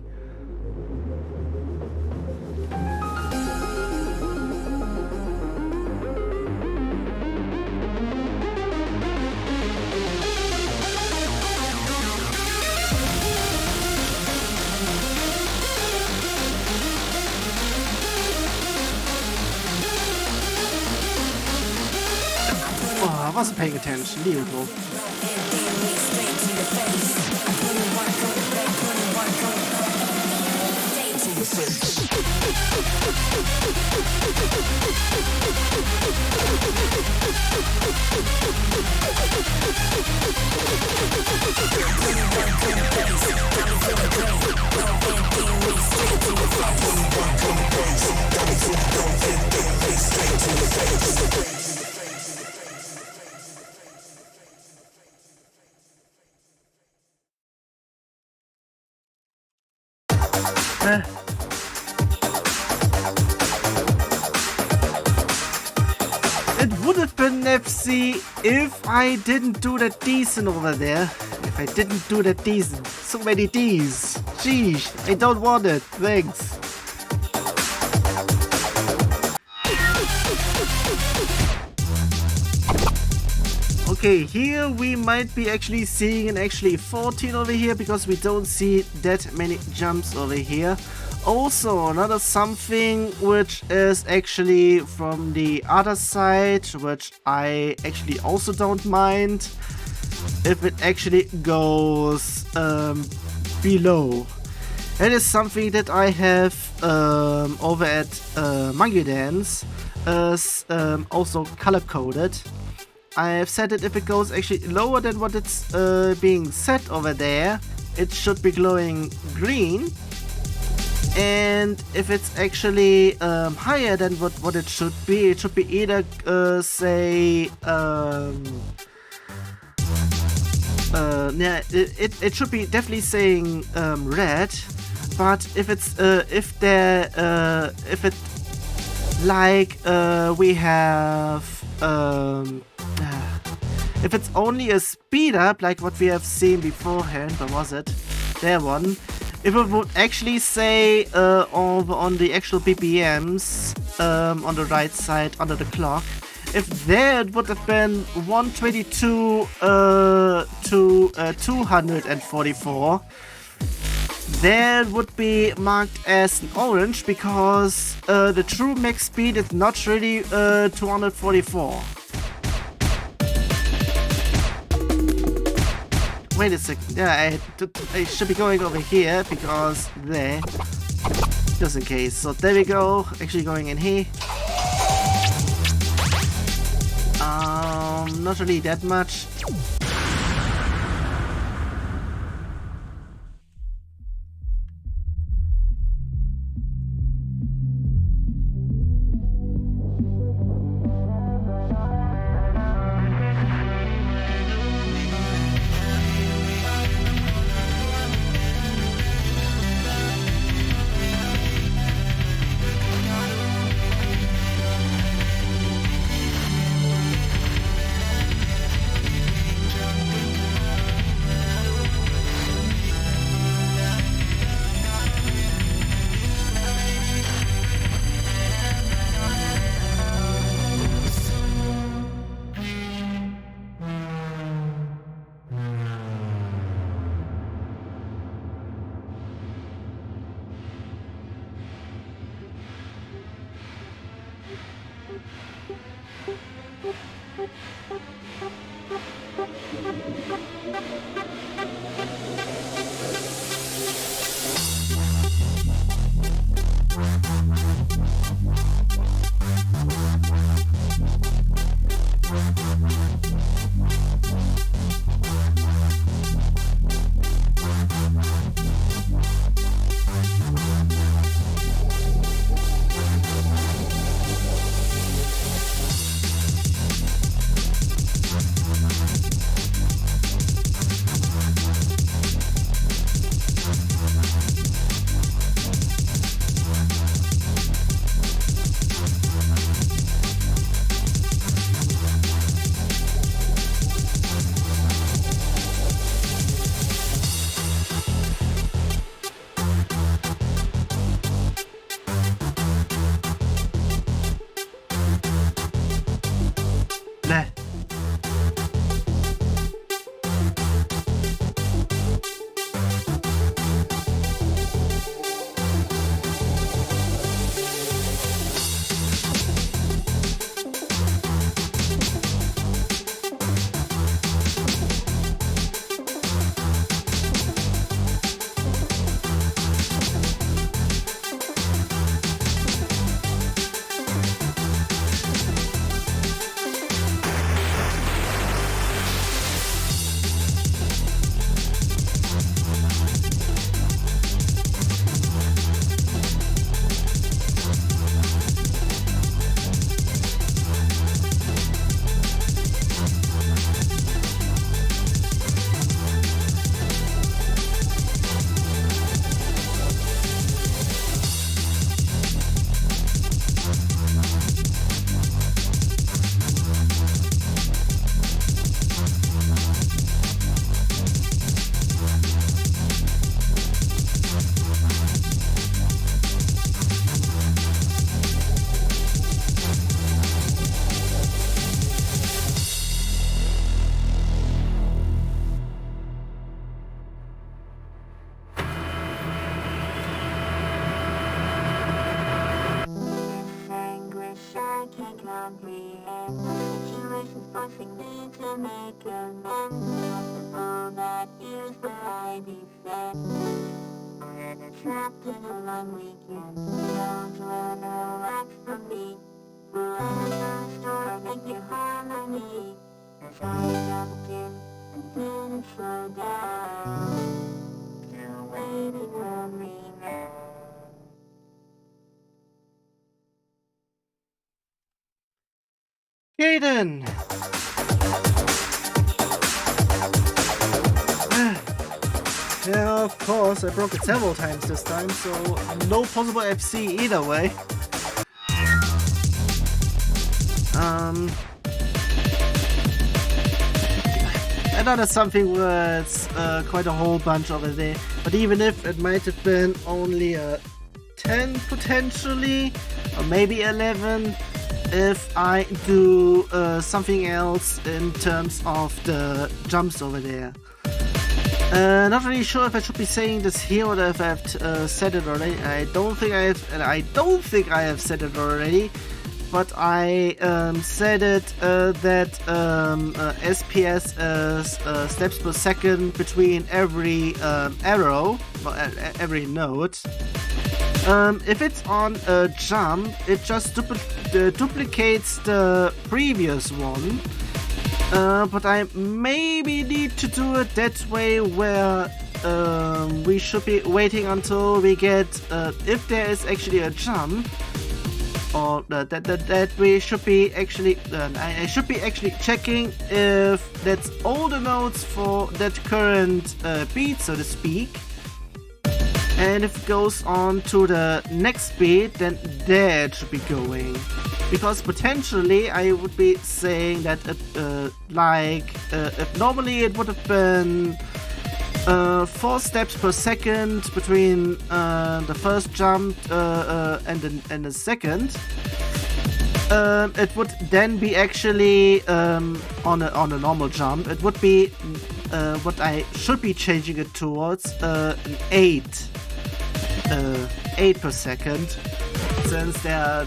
Oh, I wasn't paying attention, beautiful. It would have been FC if I didn't do that decent over there. If I didn't do that decent. So many D's. Sheesh, I don't want it. Thanks. Okay, here we might be actually seeing an actually 14 over here because we don't see that many jumps over here. Also, another something which is actually from the other side, which I actually also don't mind if it actually goes below. It is something that I have over at Monkey Dance, also color coded. I have said that if it goes actually lower than what it's being set over there, it should be glowing green. And if it's actually higher than what it should be either say yeah, it should be definitely saying red. But if it's if it like we have if it's only a speed up like what we have seen beforehand, what was it? There one. If it would actually say on the actual BPMs on the right side under the clock, if there it would have been 122 to 244, there it would be marked as an orange because the true max speed is not really 244. Wait a second, yeah, I should be going over here because there, just in case. So there we go, actually going in here. Not really that much. Okay then. Yeah, of course, I broke it several times this time, so no possible FC either way. Another something where it's quite a whole bunch over there, but even if it might have been only a 10 potentially, or maybe 11, if I do something else in terms of the jumps over there. Not really sure if I should be saying this here or if I've said it already. I don't think I have said it already, but I said it that SPS is steps per second between every arrow, or every node. If it's on a jump, it just duplicates the previous one. But I maybe need to do it that way where we should be waiting until we get, if there is actually a jump, or that we should be actually, I should be actually checking if that's all the nodes for that current beat, so to speak. And if it goes on to the next beat, then there it should be going. Because potentially I would be saying that if normally it would have been 4 steps per second between the first jump and the second, it would then be actually on a normal jump. It would be what I should be changing it towards an 8 per second, since there are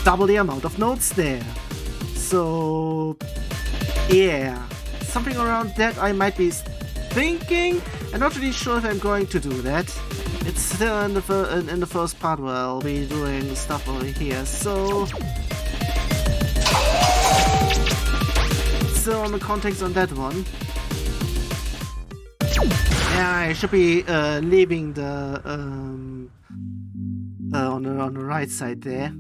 double the amount of nodes there. So yeah, something around that I might be thinking. I'm not really sure if I'm going to do that. It's still in the first part where I'll be doing stuff over here, so still on the context on that one. Yeah, I should be leaving the on the right side there.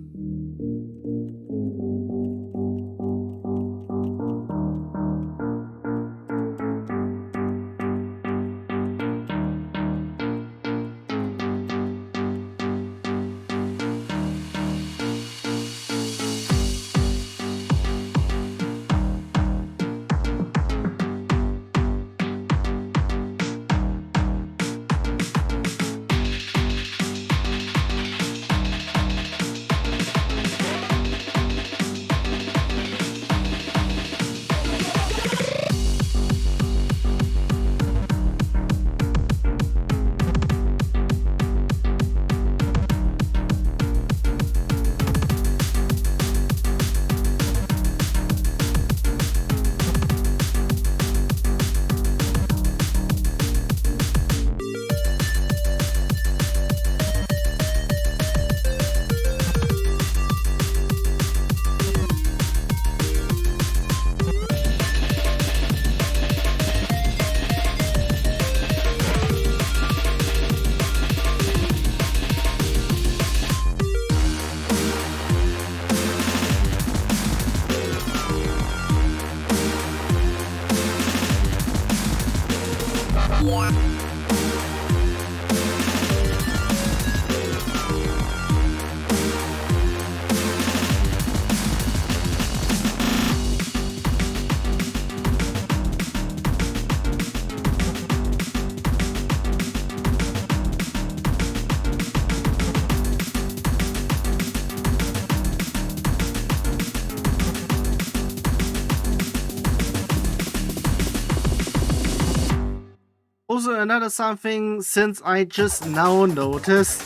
Also, another something, since I just now noticed,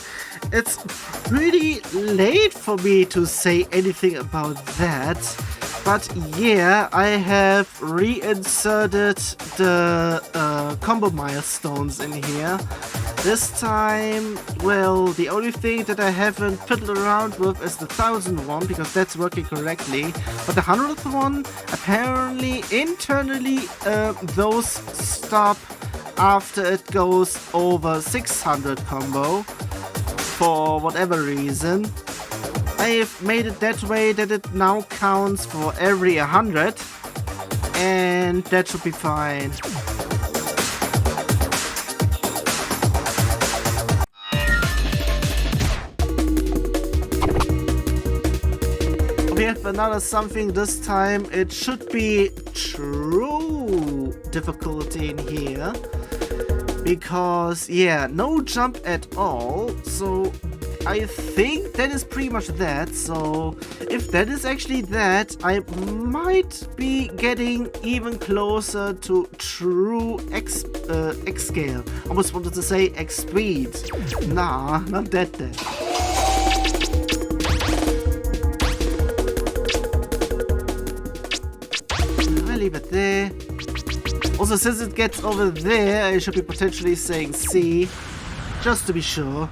it's pretty late for me to say anything about that. But yeah, I have reinserted the combo milestones in here. This time, well, the only thing that I haven't fiddled around with is the 1000th one, because that's working correctly. But the 100th one, apparently, internally, those stop after it goes over 600 combo, for whatever reason. I've made it that way that it now counts for every 100, and that should be fine. We have another something this time. It should be true difficulty in here. Because, yeah, no jump at all. So, I think that is pretty much that. So, if that is actually that, I might be getting even closer to true X-Scale. Almost wanted to say X-Speed. Nah, not that then. I leave it there. Also, since it gets over there, I should be potentially saying C, just to be sure.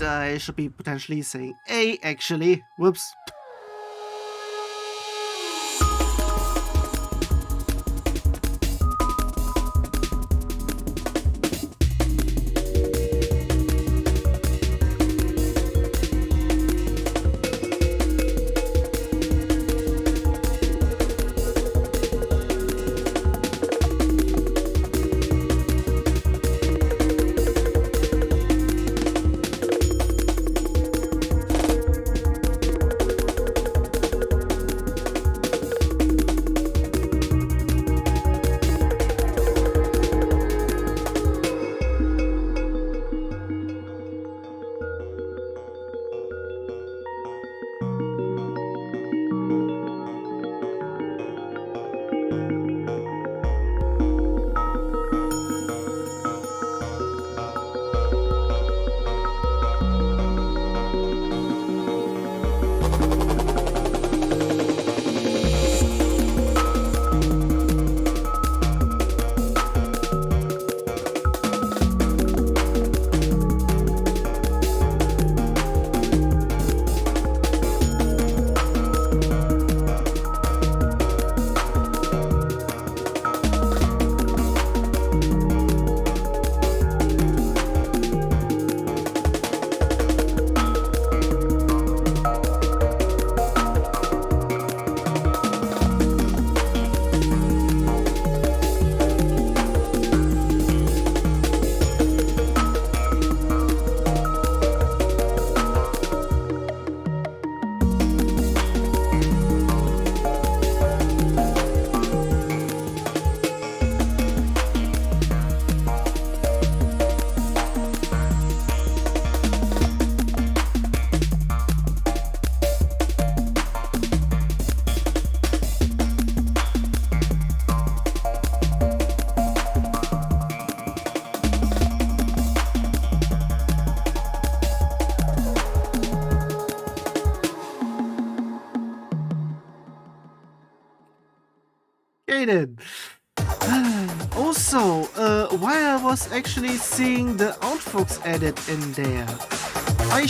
I should be potentially saying A, actually. Whoops. Then. Also, while I was actually seeing the OutFox edit in there, I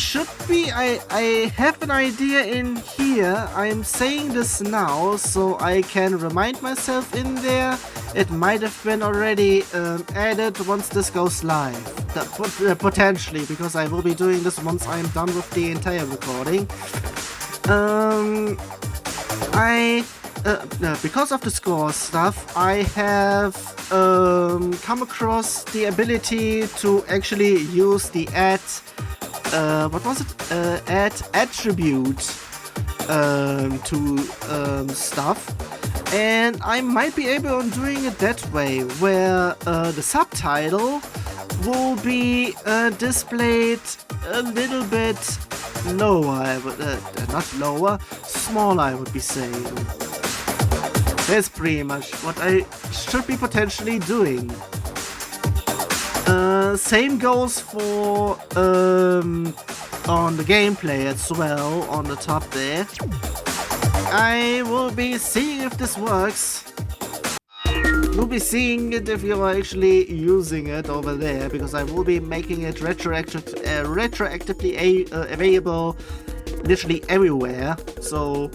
have an idea in here. I'm saying this now so I can remind myself in there. It might have been already added once this goes live. Potentially, because I will be doing this once I'm done with the entire recording. Because of the score stuff, I have come across the ability to actually use the add attribute to stuff, and I might be able on doing it that way, where the subtitle will be displayed a little bit lower, not lower, smaller, I would be saying. That's pretty much what I should be potentially doing. Same goes for on the gameplay as well, on the top there. I will be seeing if this works. You'll be seeing it if you're actually using it over there, because I will be making it retroactively available literally everywhere. So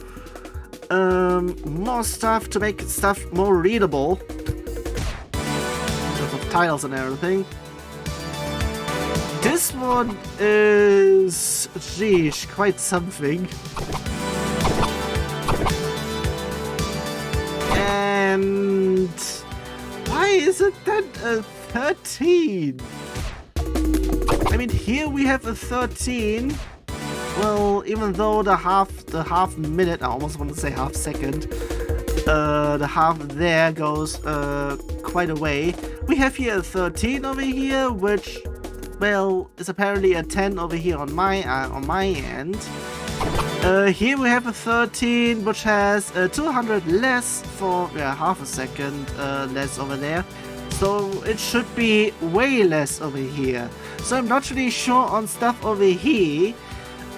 more stuff to make stuff more readable in terms of titles and everything. This one is, geez, quite something. And why is it then a 13? I mean, here we have a 13. Well, even though the half minute, I almost want to say half second, the half there goes quite a way. We have here a 13 over here, which, well, is apparently a 10 over here on my end. Here we have a 13, which has 200 less for half a second less over there. So it should be way less over here. So I'm not really sure on stuff over here.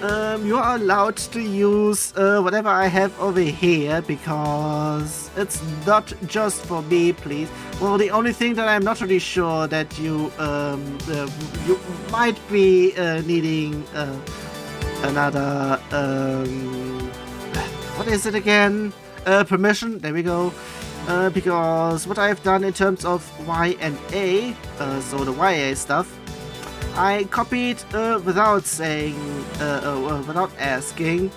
You are allowed to use whatever I have over here, because it's not just for me, please. Well, the only thing that I'm not really sure that you might be needing another what is it again? Permission. There we go. Because what I've done in terms of Y and A, so the YA stuff, I copied without saying, without asking,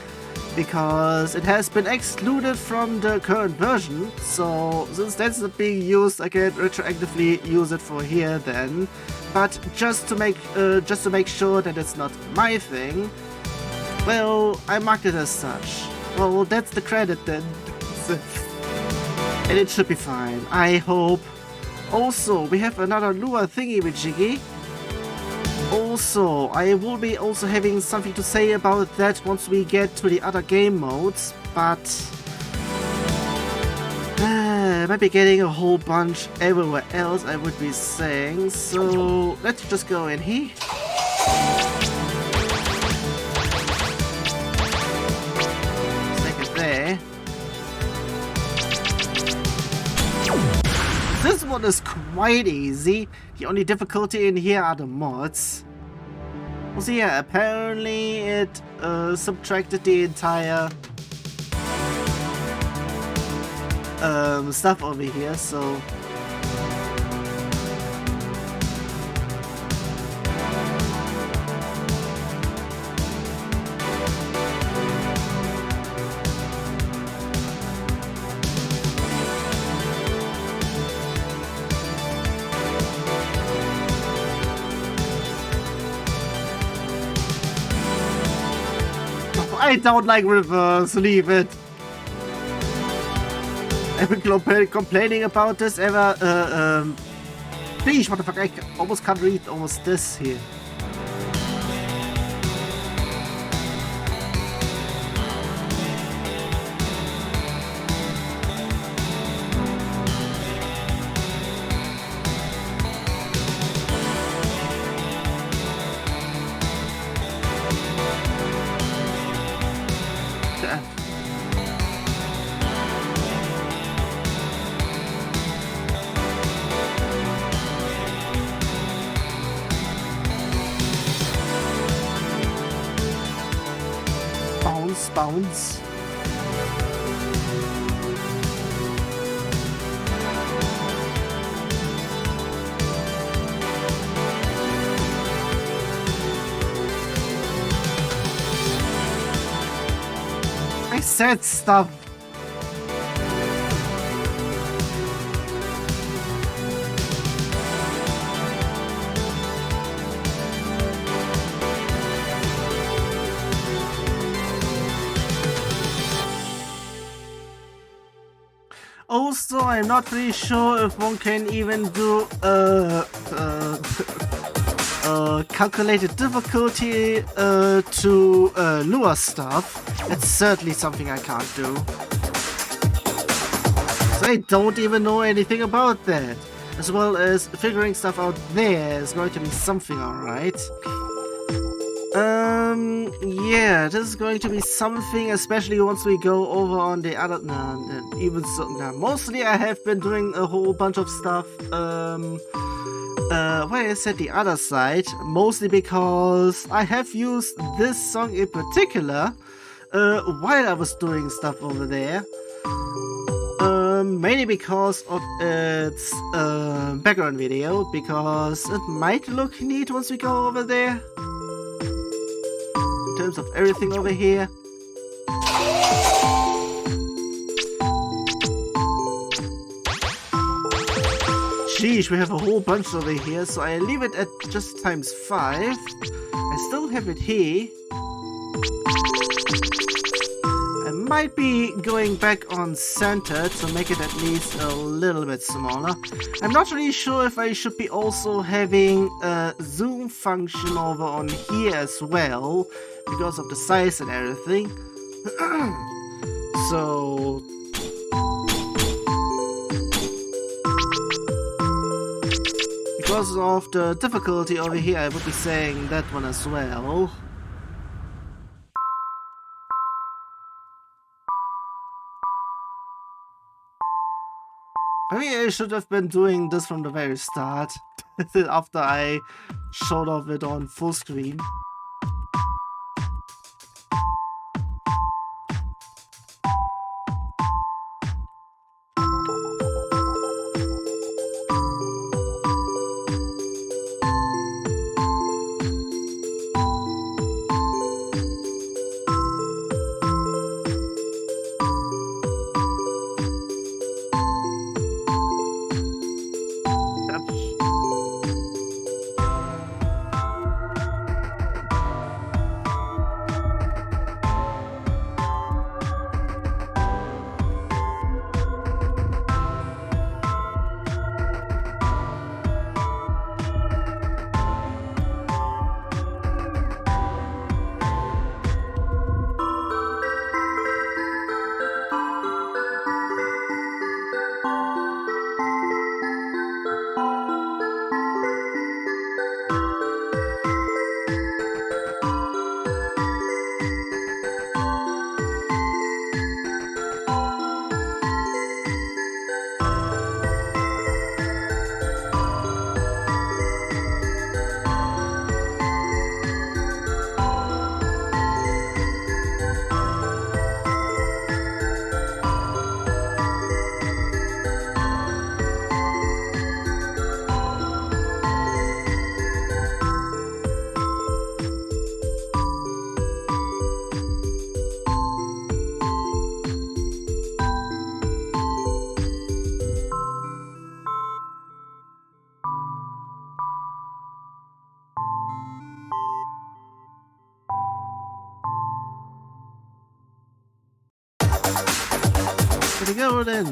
because it has been excluded from the current version. So since that's not being used, I can retroactively use it for here then. But just to make sure that it's not my thing, well, I marked it as such. Well, that's the credit then. And it should be fine, I hope. Also, we have another lure thingy-majiggy. Also, I will be also having something to say about that once we get to the other game modes, but I might be getting a whole bunch everywhere else, I would be saying. So let's just go in here. Stick it there. This one is quite easy. The only difficulty in here are the mods. So yeah, apparently it subtracted the entire stuff over here, so... I don't like reverse, leave it. I've been complaining about this ever. Please, what the fuck, I almost can't read almost this here. Bounce. I said stuff. Also, I'm not really sure if one can even do calculated difficulty to lure stuff. That's certainly something I can't do. So I don't even know anything about that. As well as figuring stuff out there is going to be something, alright. Yeah, this is going to be something, especially once we go over on the other, even so, mostly I have been doing a whole bunch of stuff, where I said the other side, mostly because I have used this song in particular, while I was doing stuff over there. Mainly because of its background video, because it might look neat once we go over there. In terms of everything over here. Sheesh, we have a whole bunch over here, so I leave it at just times 5. I still have it here. I might be going back on center to make it at least a little bit smaller. I'm not really sure if I should be also having a zoom function over on here as well, because of the size and everything. So... because of the difficulty over here, I would be saying that one as well. I mean, I should have been doing this from the very start, after I showed off it on full screen. There we go then.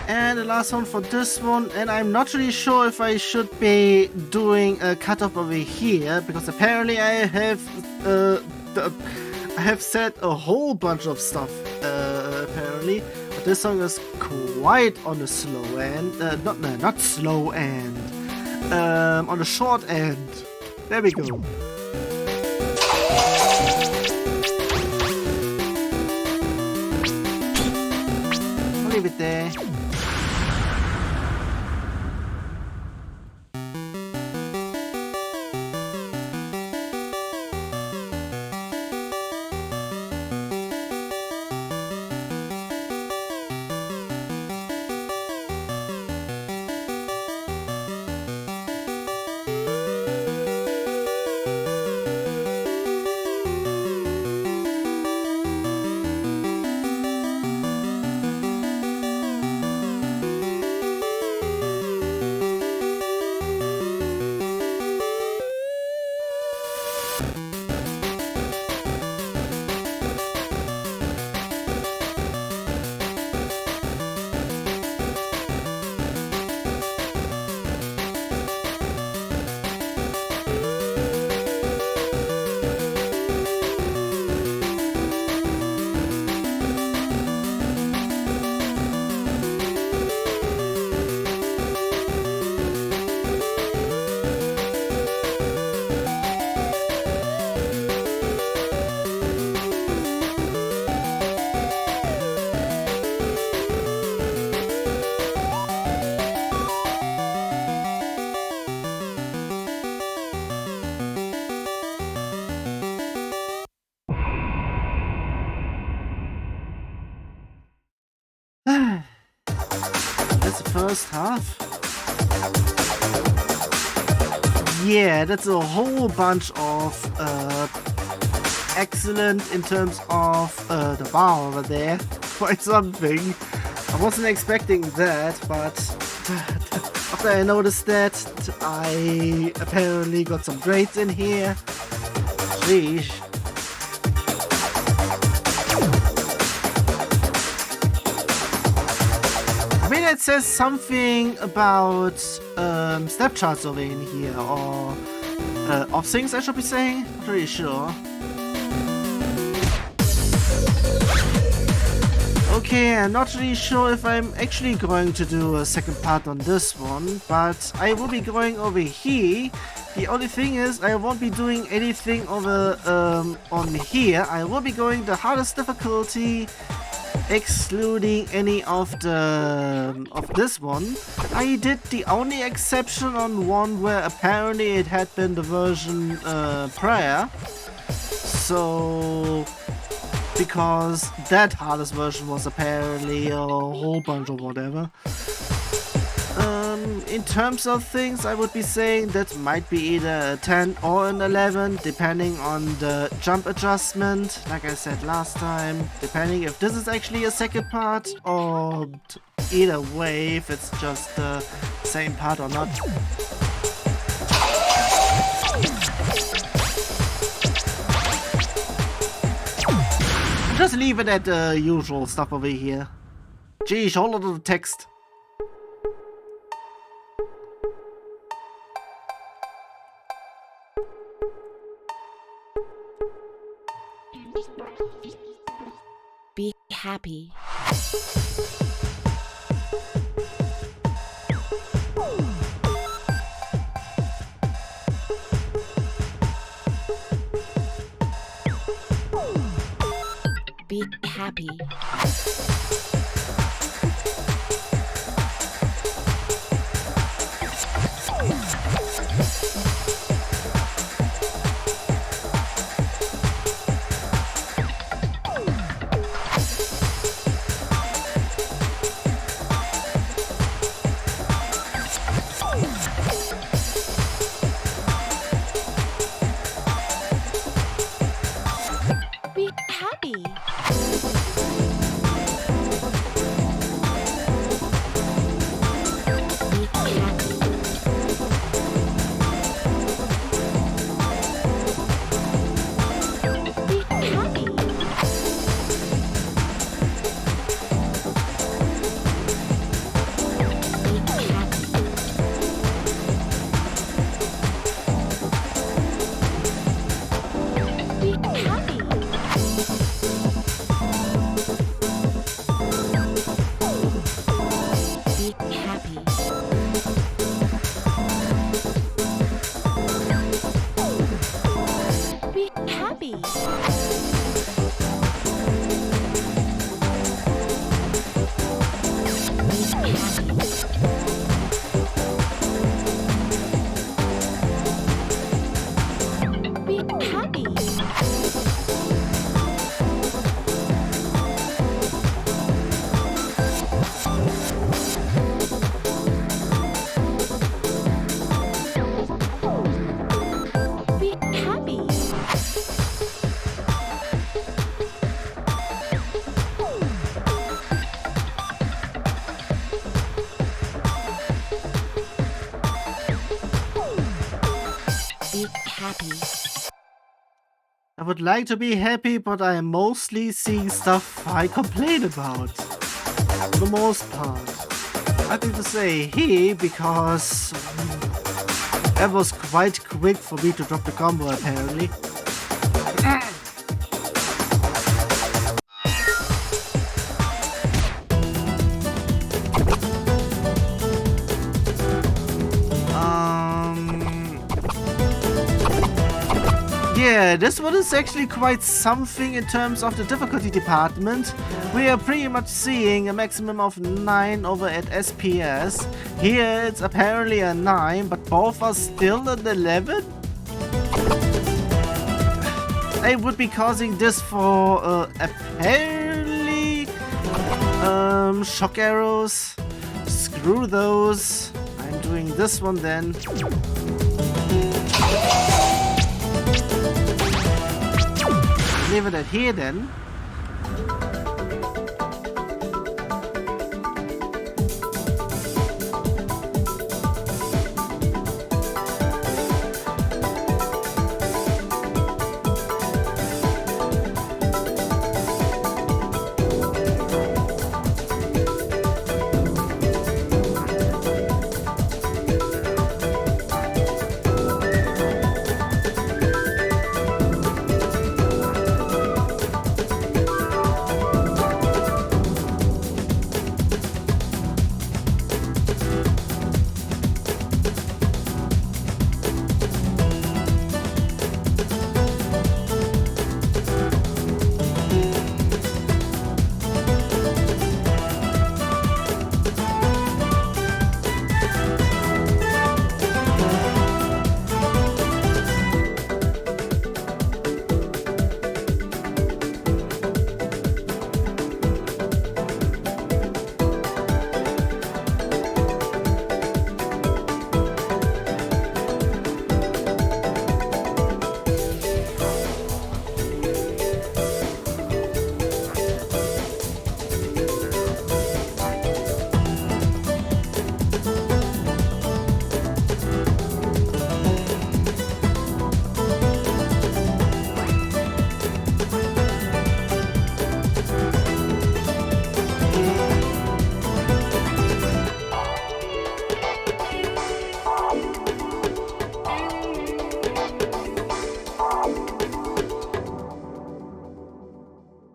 And the last one for this one, and I'm not really sure if I should be doing a cutoff over here, because apparently I have said a whole bunch of stuff, apparently, but this song is quite on the slow end, not slow end, on the short end. There we go. I'll leave it there. that's the first half. Yeah, that's a whole bunch of excellent in terms of the bar over there. Quite something. I wasn't expecting that, but after I noticed that, I apparently got some grades in here. Sheesh. I mean, it says something about step charts over in here, or of things I should be saying. Not really sure. Okay, I'm not really sure if I'm actually going to do a second part on this one, but I will be going over here. The only thing is, I won't be doing anything over on here. I will be going the hardest difficulty, excluding any of the this one. I did the only exception on one where apparently it had been the version prior. So because that hardest version was apparently a whole bunch of whatever. In terms of things, I would be saying that might be either a 10 or an 11, depending on the jump adjustment, like I said last time, depending if this is actually a second part, or either way, if it's just the same part or not. Just leave it at the usual stuff over here. Geez, whole lot of text. Be happy. Be happy. Be happy. I would like to be happy, but I am mostly seeing stuff I complain about. For the most part. I think to say he, because that was quite quick for me to drop the combo apparently. Yeah, this one is actually quite something in terms of the difficulty department. We are pretty much seeing a maximum of 9 over at SPS. Here it's apparently a 9, but both are still an 11? I would be causing this for apparently shock arrows, through those. I'm doing this one then. Leave it at here then.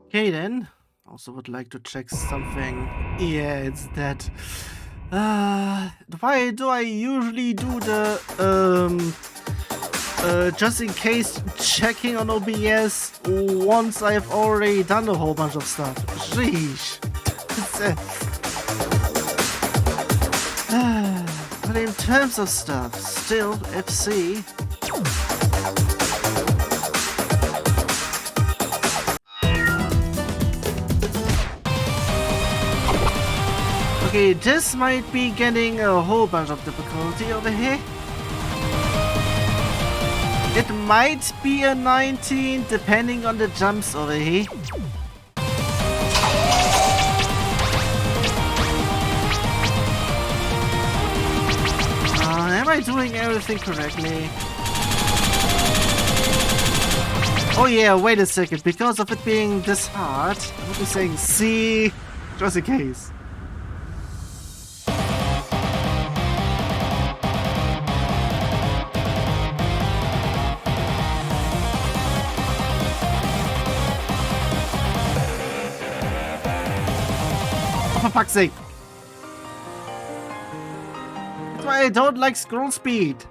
Okay then. Also would like to check something. Yeah, it's that. Why do I usually do the just in case checking on OBS once I've already done a whole bunch of stuff? Sheesh. But in terms of stuff, still FC. Okay, this might be getting a whole bunch of difficulty over here. It might be a 19 depending on the jumps over here. Am I doing everything correctly? Oh yeah, wait a second. Because of it being this hard, I would be saying C just in case. For fuck's sake. That's why I don't like scroll speed.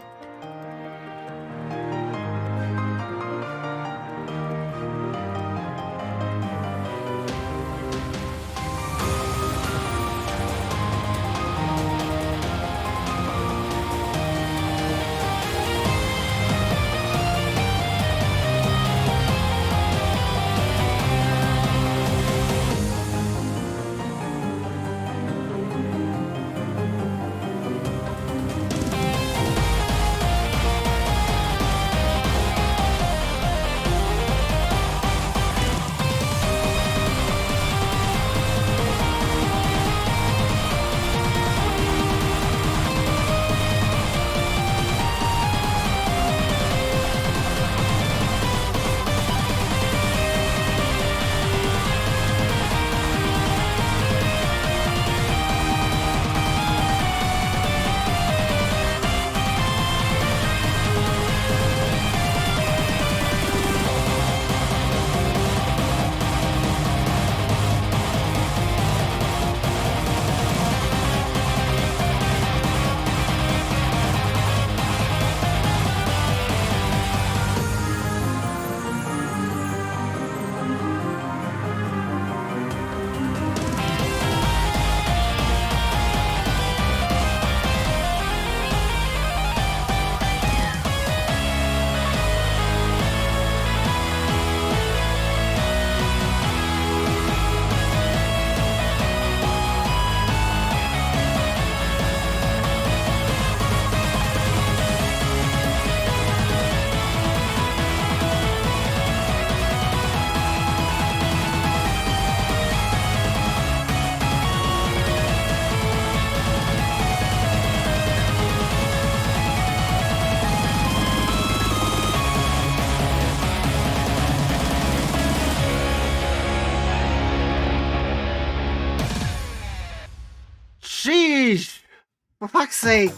For fuck's sake.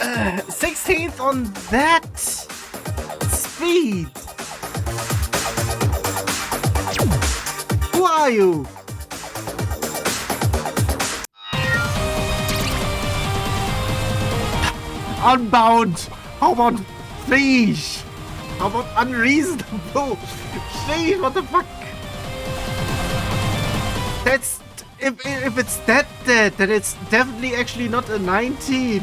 16th on that speed. Who are you? Unbound. How about Sheesh? How about unreasonable? Sheesh, what the fuck? That's... If it's that dead, then it's definitely actually not a 19.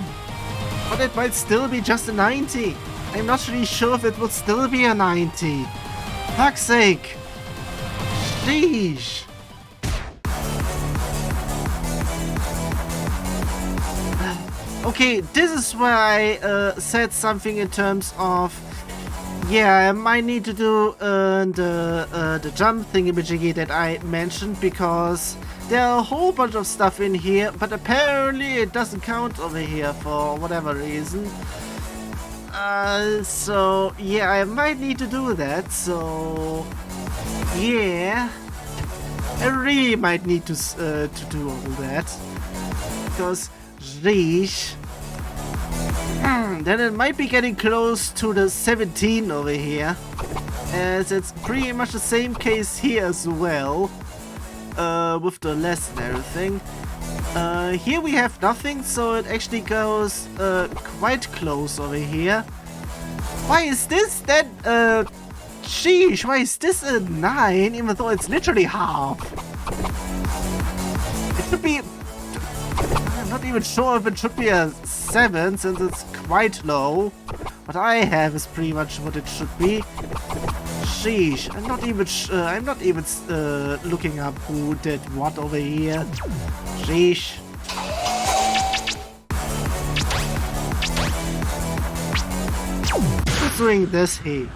But it might still be just a 90. I'm not really sure if it would still be a 90. Fuck's sake. Sheesh. Okay, this is where I said something in terms of, yeah, I might need to do the jump thingamajiggy that I mentioned, because there are a whole bunch of stuff in here, but apparently it doesn't count over here for whatever reason. So yeah, I might need to do that. So yeah, I really might need to do all that, because sheesh. Then it might be getting close to the 17 over here, as it's pretty much the same case here as well, with the less and everything. Here we have nothing, so it actually goes quite close over here. Why is this then sheesh, why is this a 9 even though it's literally half? It should be... I'm not even sure if it should be a 7 since it's quite low. What I have is pretty much what it should be. Sheesh, I'm not even looking up who did what over here. Sheesh. Who's doing this here?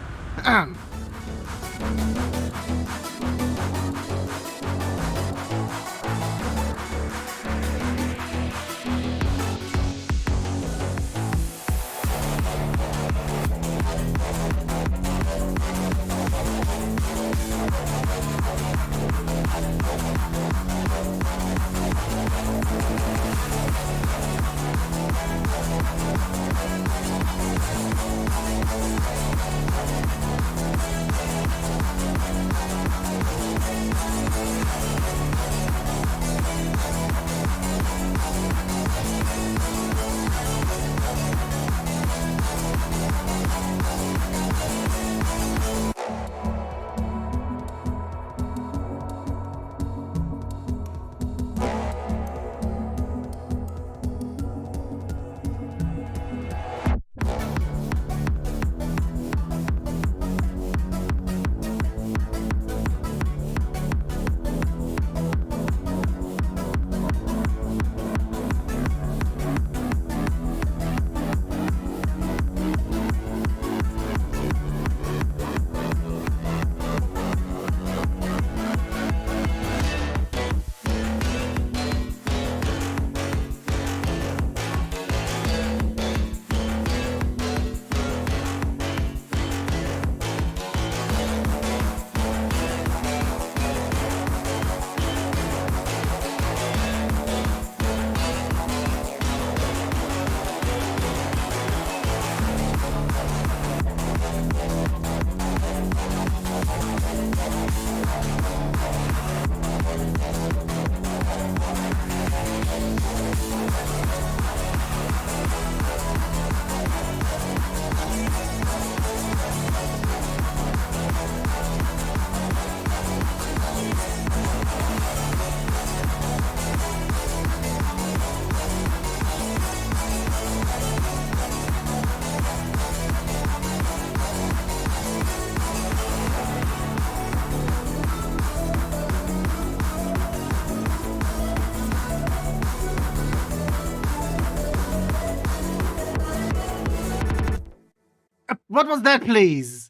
What was that, please?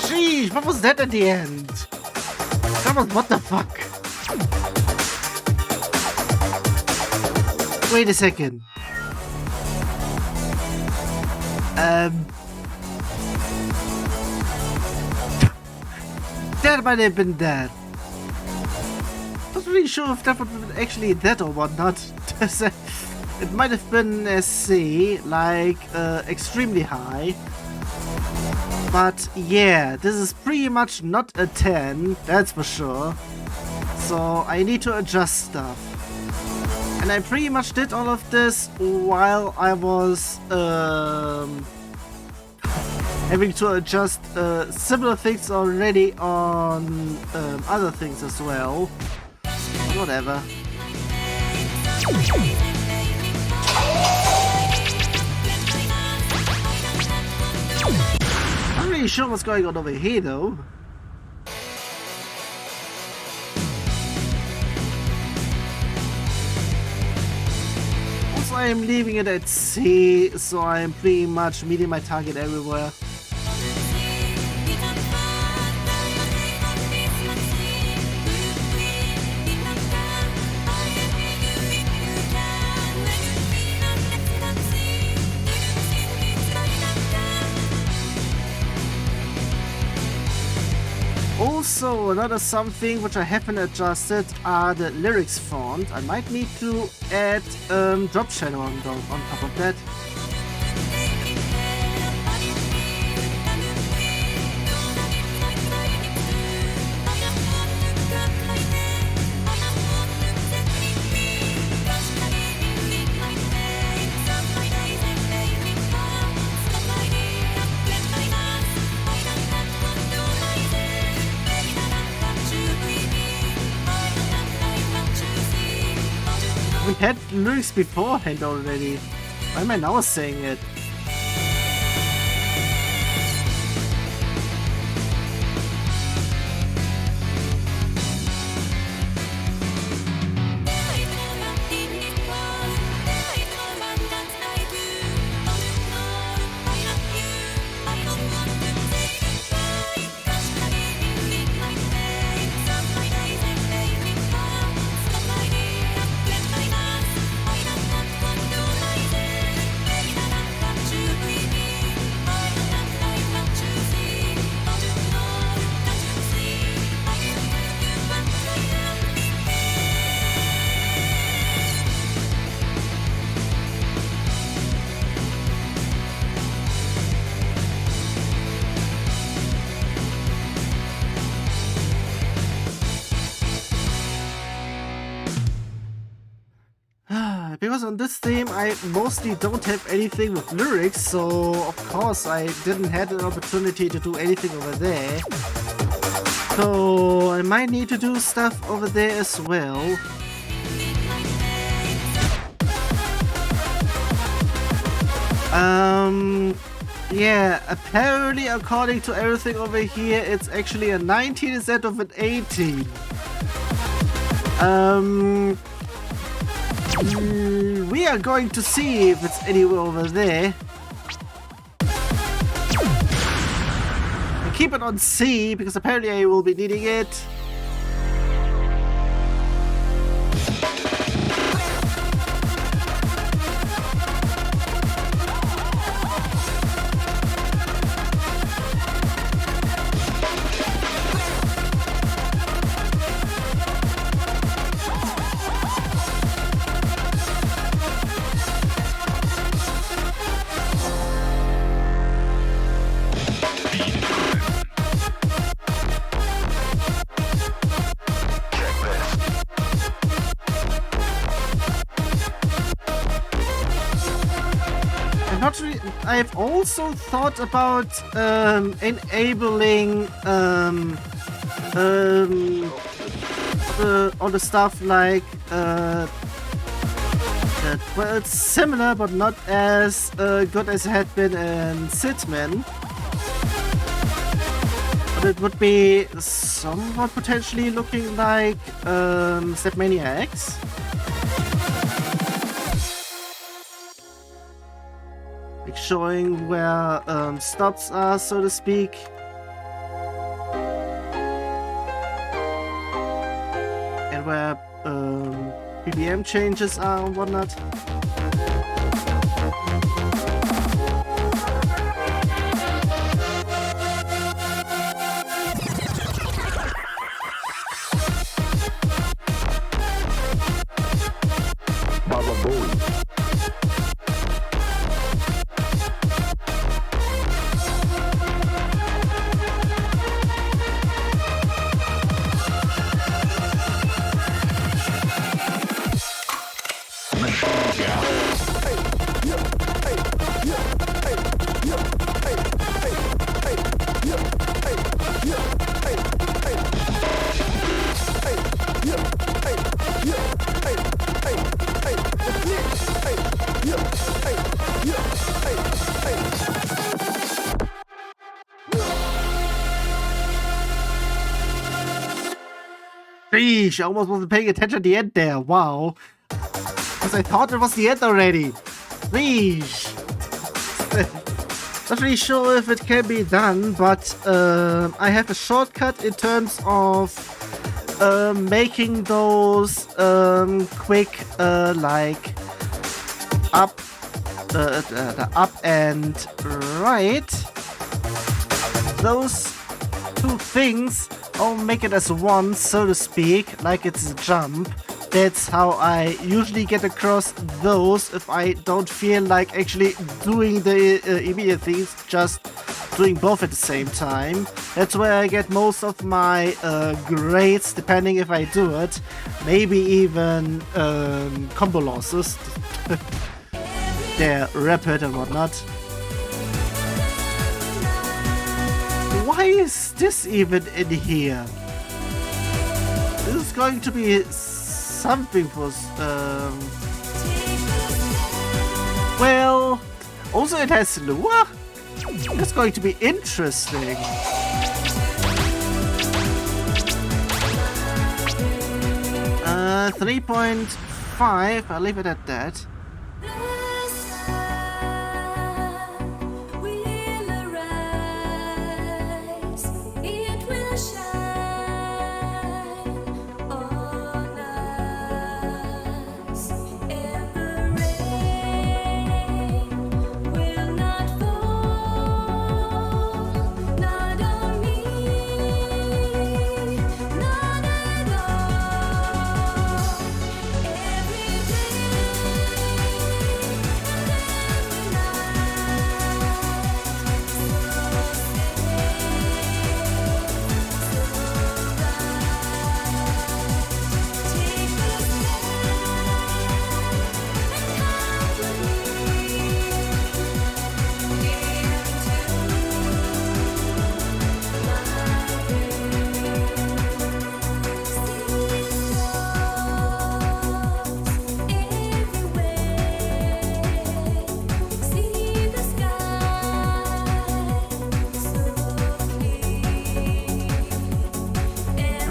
Sheesh, what was that at the end? That was what the fuck? Wait a second. That might have been that. really sure if that would have been actually that or whatnot. It might have been a C, like extremely high. But yeah, this is pretty much not a 10, that's for sure. So I need to adjust stuff. And I pretty much did all of this while I was having to adjust similar things already on other things as well. Whatever. I'm not really sure what's going on over here though. Also, I am leaving it at C, so I am pretty much meeting my target everywhere. Also, another something which I haven't adjusted are the lyrics font. I might need to add drop shadow on top of that. We had lyrics beforehand already. Why am I now saying it? Because on this theme I mostly don't have anything with lyrics, so of course I didn't have an opportunity to do anything over there. So I might need to do stuff over there as well. Yeah, apparently according to everything over here it's actually a 19 instead of an 18. We are going to see if it's anywhere over there. I keep it on C because apparently I will be needing it. I've also thought about enabling all the stuff like well, it's similar but not as good as it had been in Sidman. But it would be somewhat potentially looking like StepMania X. Like showing where stops are, so to speak. And where BPM changes are and whatnot. Sheesh, I almost wasn't paying attention at the end there. Wow. Because I thought it was the end already. Sheesh. Not really sure if it can be done, but I have a shortcut in terms of making those quick, like, up, the up and right. Those two things, I'll make it as one, so to speak, like it's a jump. That's how I usually get across those if I don't feel like actually doing the immediate things, just doing both at the same time. That's where I get most of my grades, depending if I do it. Maybe even combo losses. They're rapid and whatnot. Why is this even in here? This is going to be something for well, also it has lure. That's going to be interesting. 3.5. I'll leave it at that.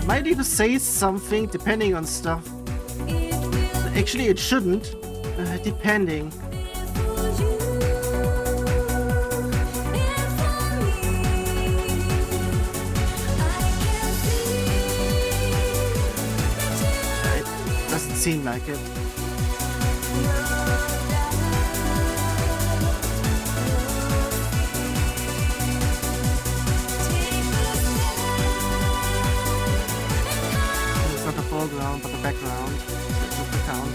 Might need to say something depending on stuff. Actually, it shouldn't. Depending. It doesn't seem like it. Foreground, but the background, so it doesn't count.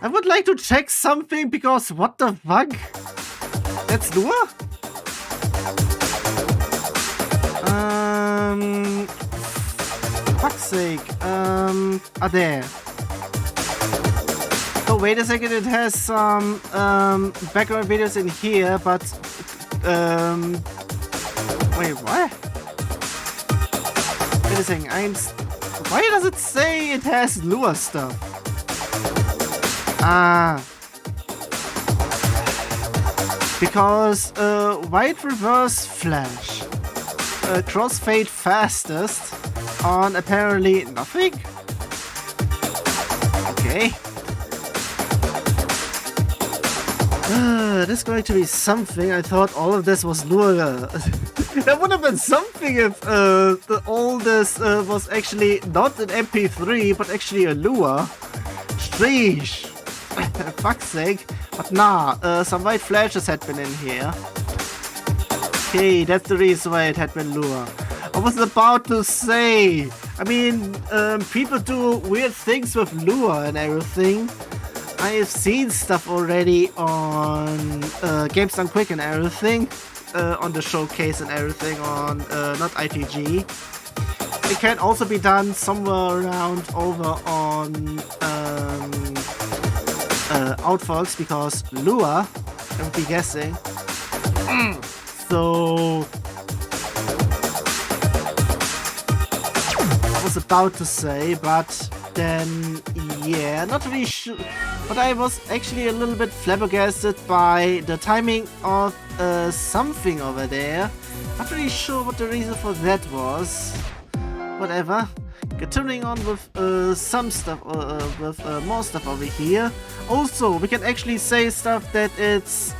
I would like to check something because what the fuck? That's lure? Fuck's sake. There. Oh, wait a second, it has some background videos in here, but wait, what? Wait a second, why does it say it has lure stuff? Because white reverse flash, crossfade fastest on apparently nothing. Okay. This is going to be something. I thought all of this was lure. That would have been something if all this was actually not an MP3, but actually a lure. Strange. Fuck's sake. But nah, some white flashes had been in here. Okay, that's the reason why it had been lure. I was about to say, I mean, people do weird things with lure and everything. I have seen stuff already on Games Done Quick and everything, on the showcase and everything on not ITG. It can also be done somewhere around over on OutFox, because lure, I would be guessing. So I was about to say, but then yeah, not really sure. But I was actually a little bit flabbergasted by the timing of something over there. Not really sure what the reason for that was. Whatever. Continuing on with some stuff, with more stuff over here. Also, we can actually say stuff that it's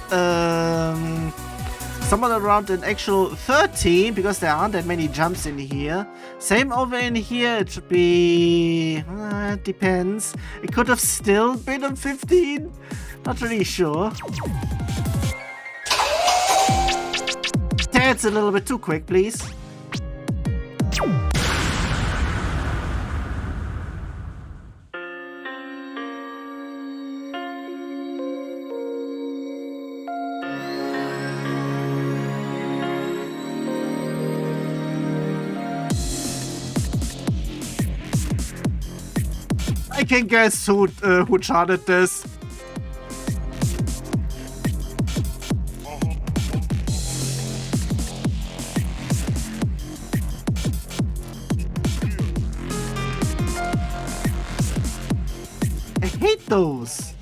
somewhere around an actual 13, because there aren't that many jumps in here. Same over in here, it should be... it depends. It could have still been on 15. Not really sure. That's a little bit too quick, please. I can guess who charted this. I hate those.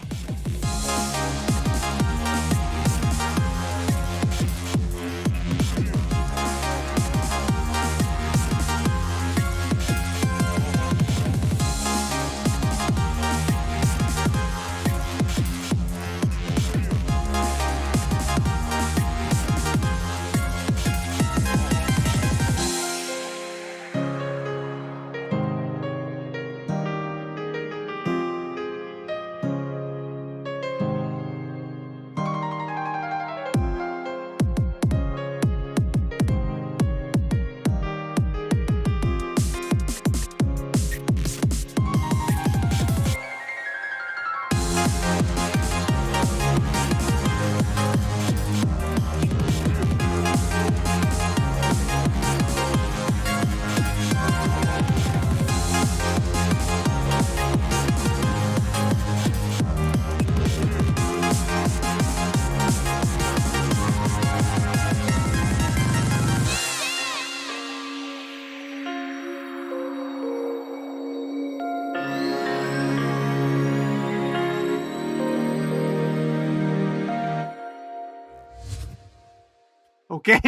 Okay,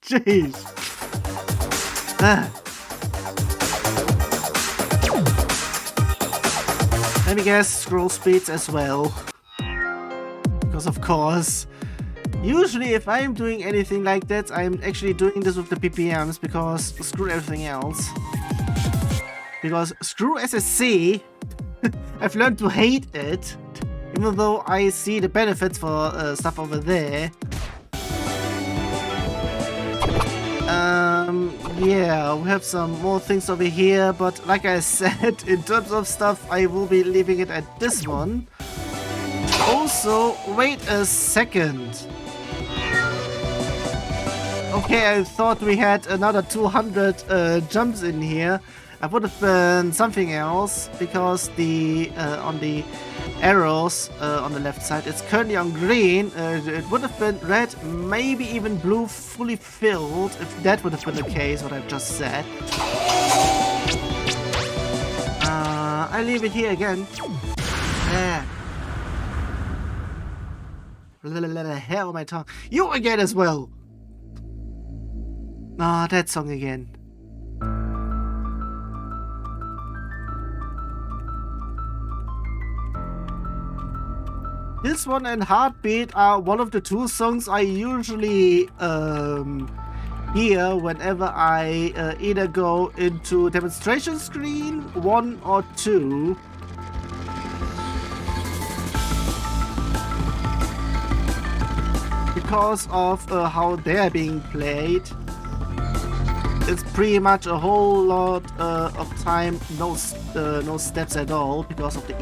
jeez. Let me guess, scroll speeds as well. Because of course, usually if I'm doing anything like that, I'm actually doing this with the PPMs, because screw everything else. Because screw SSC, I've learned to hate it, even though I see the benefits for stuff over there. Yeah, we have some more things over here, but like I said, in terms of stuff, I will be leaving it at this one. Also, wait a second. Okay, I thought we had another 200 jumps in here. I would have been something else, because the on the arrows on the left side, it's currently on green. It would have been red, maybe even blue, fully filled, if that would have been the case, what I've just said. I leave it here again. Yeah. Hair on my tongue. You again as well. Ah, that song again. This one and Heartbeat are one of the two songs I usually hear whenever I either go into demonstration screen 1 or 2. Because of how they're being played. It's pretty much a whole lot of time no steps at all because of the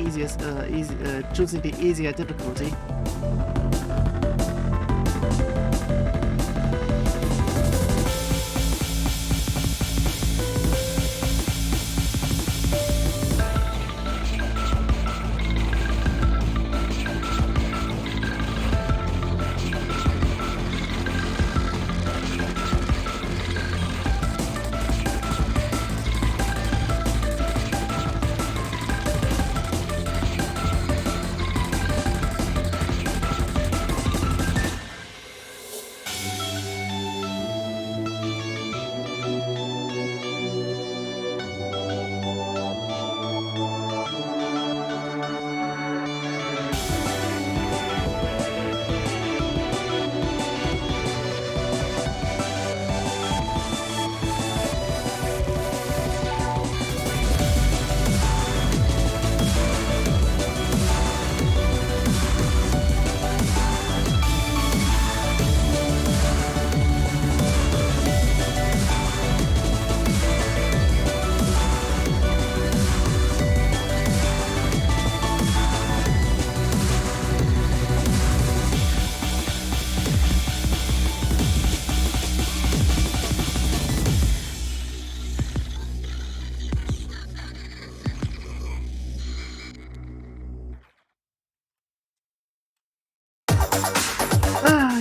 choosing the easier difficulty.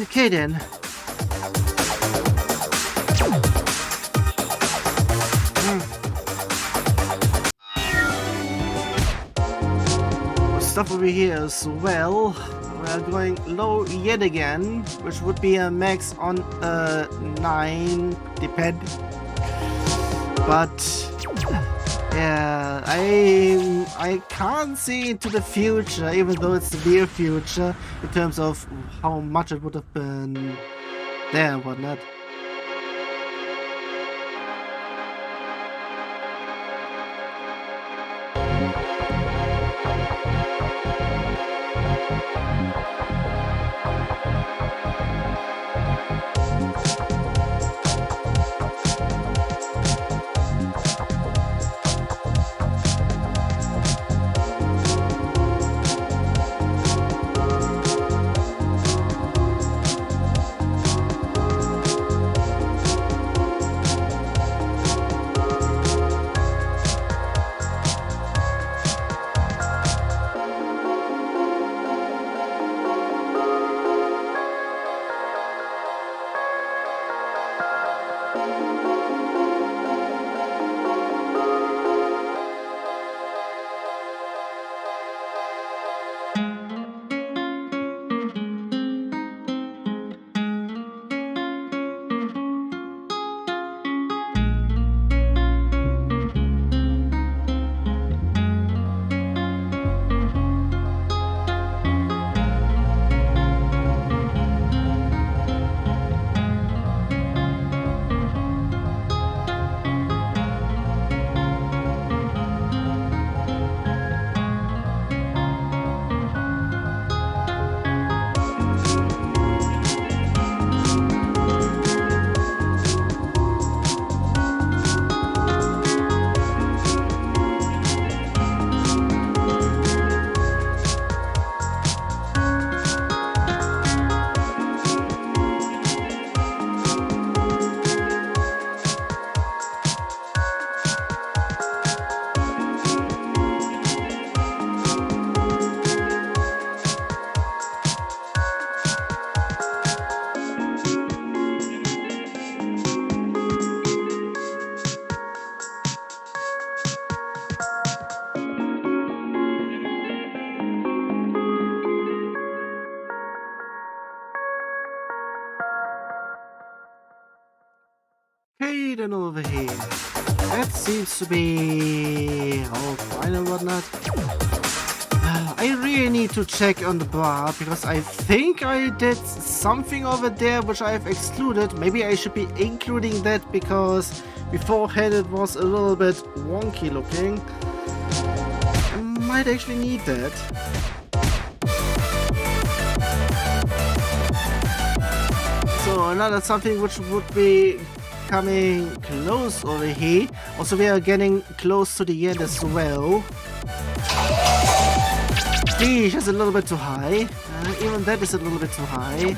Okay then. Stuff over here as well. We're going low yet again, which would be a max on 9, depend. But yeah, I can't see into the future, even though it's the near future, in terms of how much it would have been there and whatnot. heighten over here. That seems to be all fine and whatnot. I really need to check on the bar because I think I did something over there which I've excluded. Maybe I should be including that because beforehand it was a little bit wonky looking. I might actually need that. So another something which would be coming close over here. Also we are getting close to the end as well. Sheesh, that's a little bit too high. Even that is a little bit too high.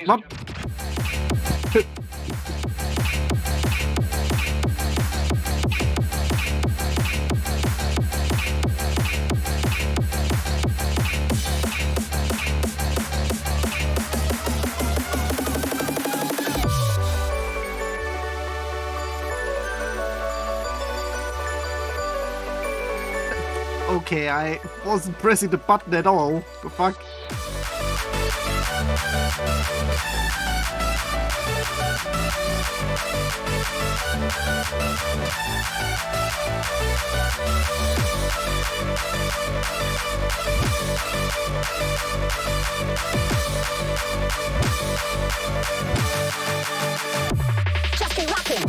What? Okay, I wasn't pressing the button at all. The fuck? Just be rocking.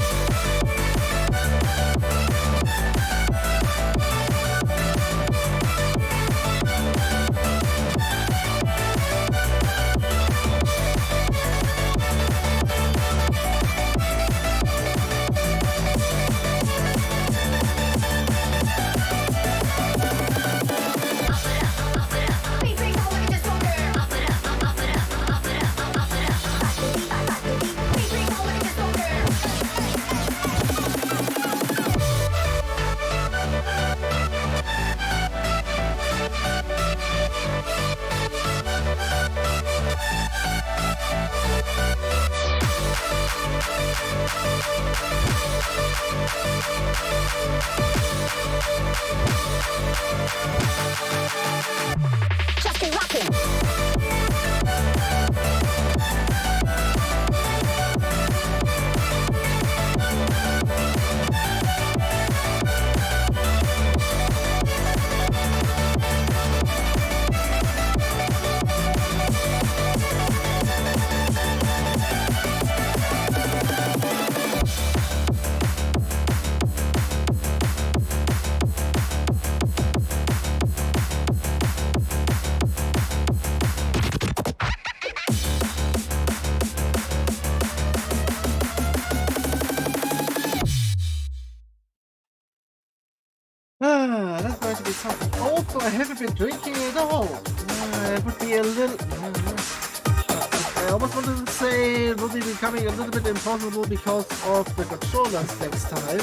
Just be rocking. That's going to be something. Also, I haven't been drinking at all. It would be a little... I almost wanted to say it will be becoming a little bit impossible because of the controllers next time.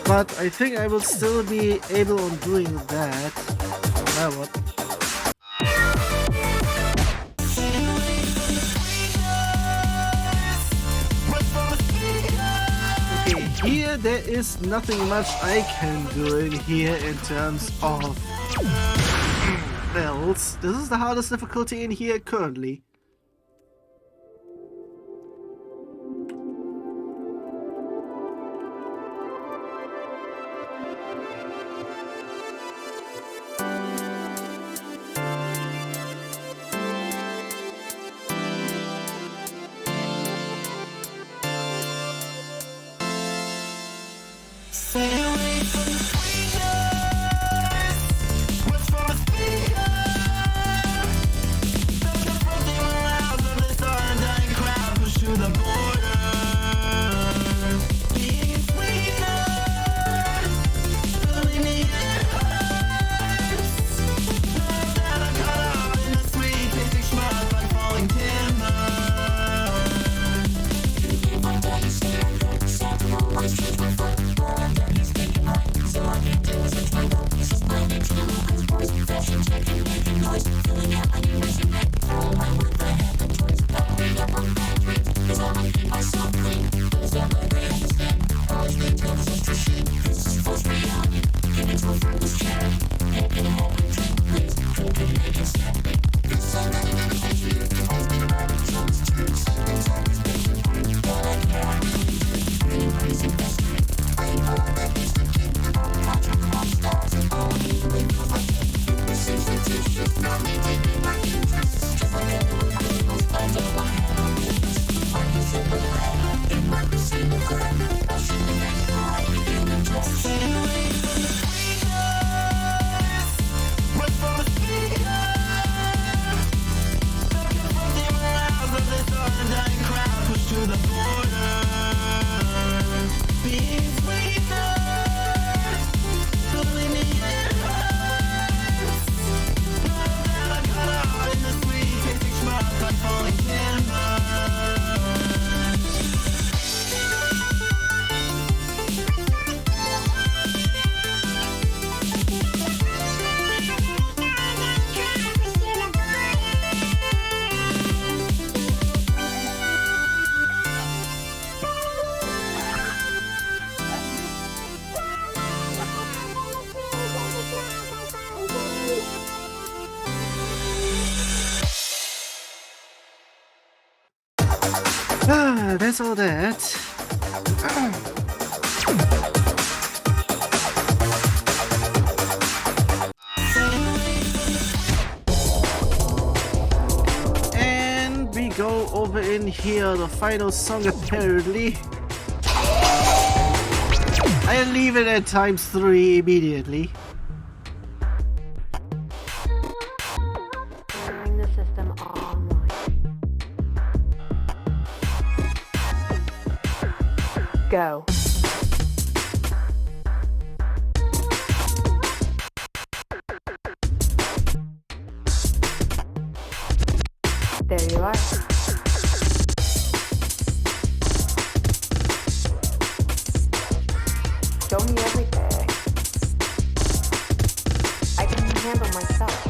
But I think I will still be able on doing that. Now what? Okay, here there is nothing much I can do in here in terms of bells. This is the hardest difficulty in here currently. That's all that. And we go over in here, the final song apparently. I'll leave it at ×3 immediately. Bring the system online. Go. There you are. Show me everything. I can handle myself.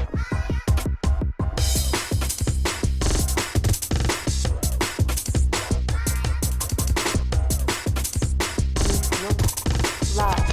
Love.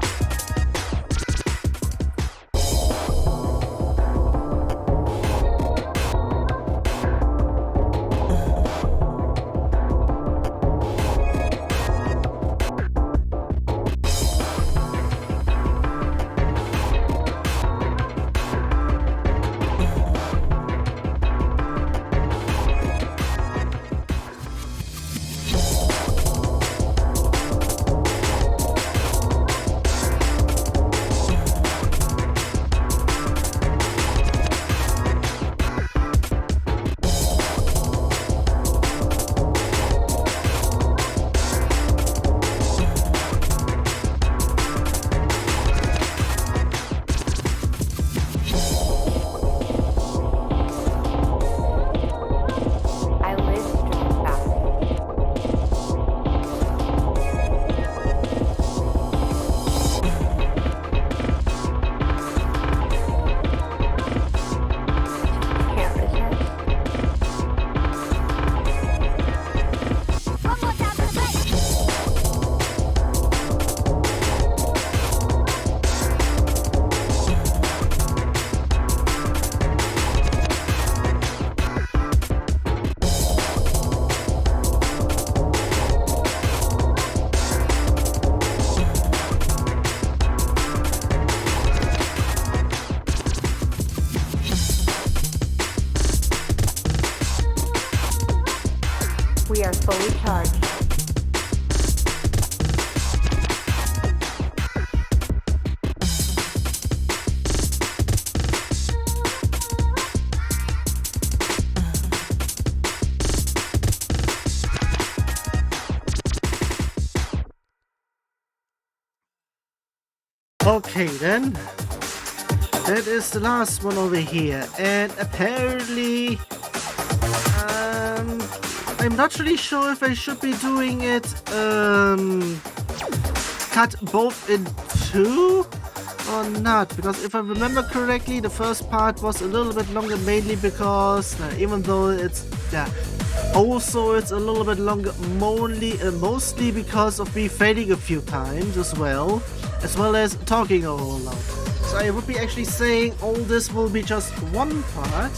We are fully charged. Okay then. That is the last one over here. And apparently... I'm not really sure if I should be doing it cut both in two or not, because if I remember correctly the first part was a little bit longer, mainly because even though it's also it's a little bit longer mostly because of me fading a few times as well as talking a whole lot. So I would be actually saying all this will be just one part.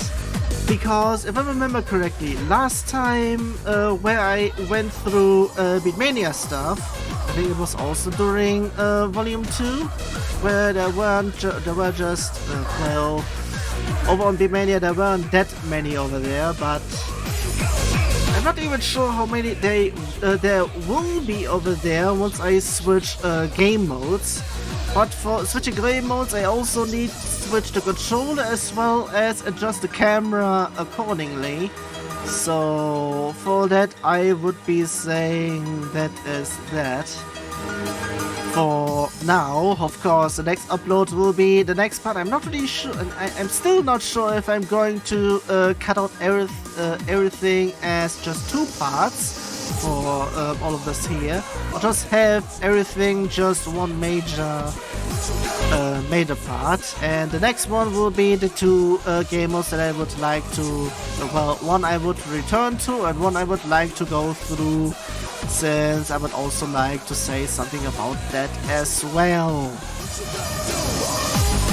Because if I remember correctly, last time where I went through Beatmania stuff, I think it was also during Volume 2, where there were just, well, over on Beatmania there weren't that many over there, but I'm not even sure how many there will be over there once I switch game modes. But for switching game modes I also need to switch the controller as well as adjust the camera accordingly. So for that I would be saying that is that. For now, of course, the next upload will be the next part. I'm not really sure, and I'm still not sure if I'm going to cut out everything as just two parts for all of this here, or just have everything just one major part. And the next one will be the two gamers that I would like to, well, one I would return to and one I would like to go through, since I would also like to say something about that as well.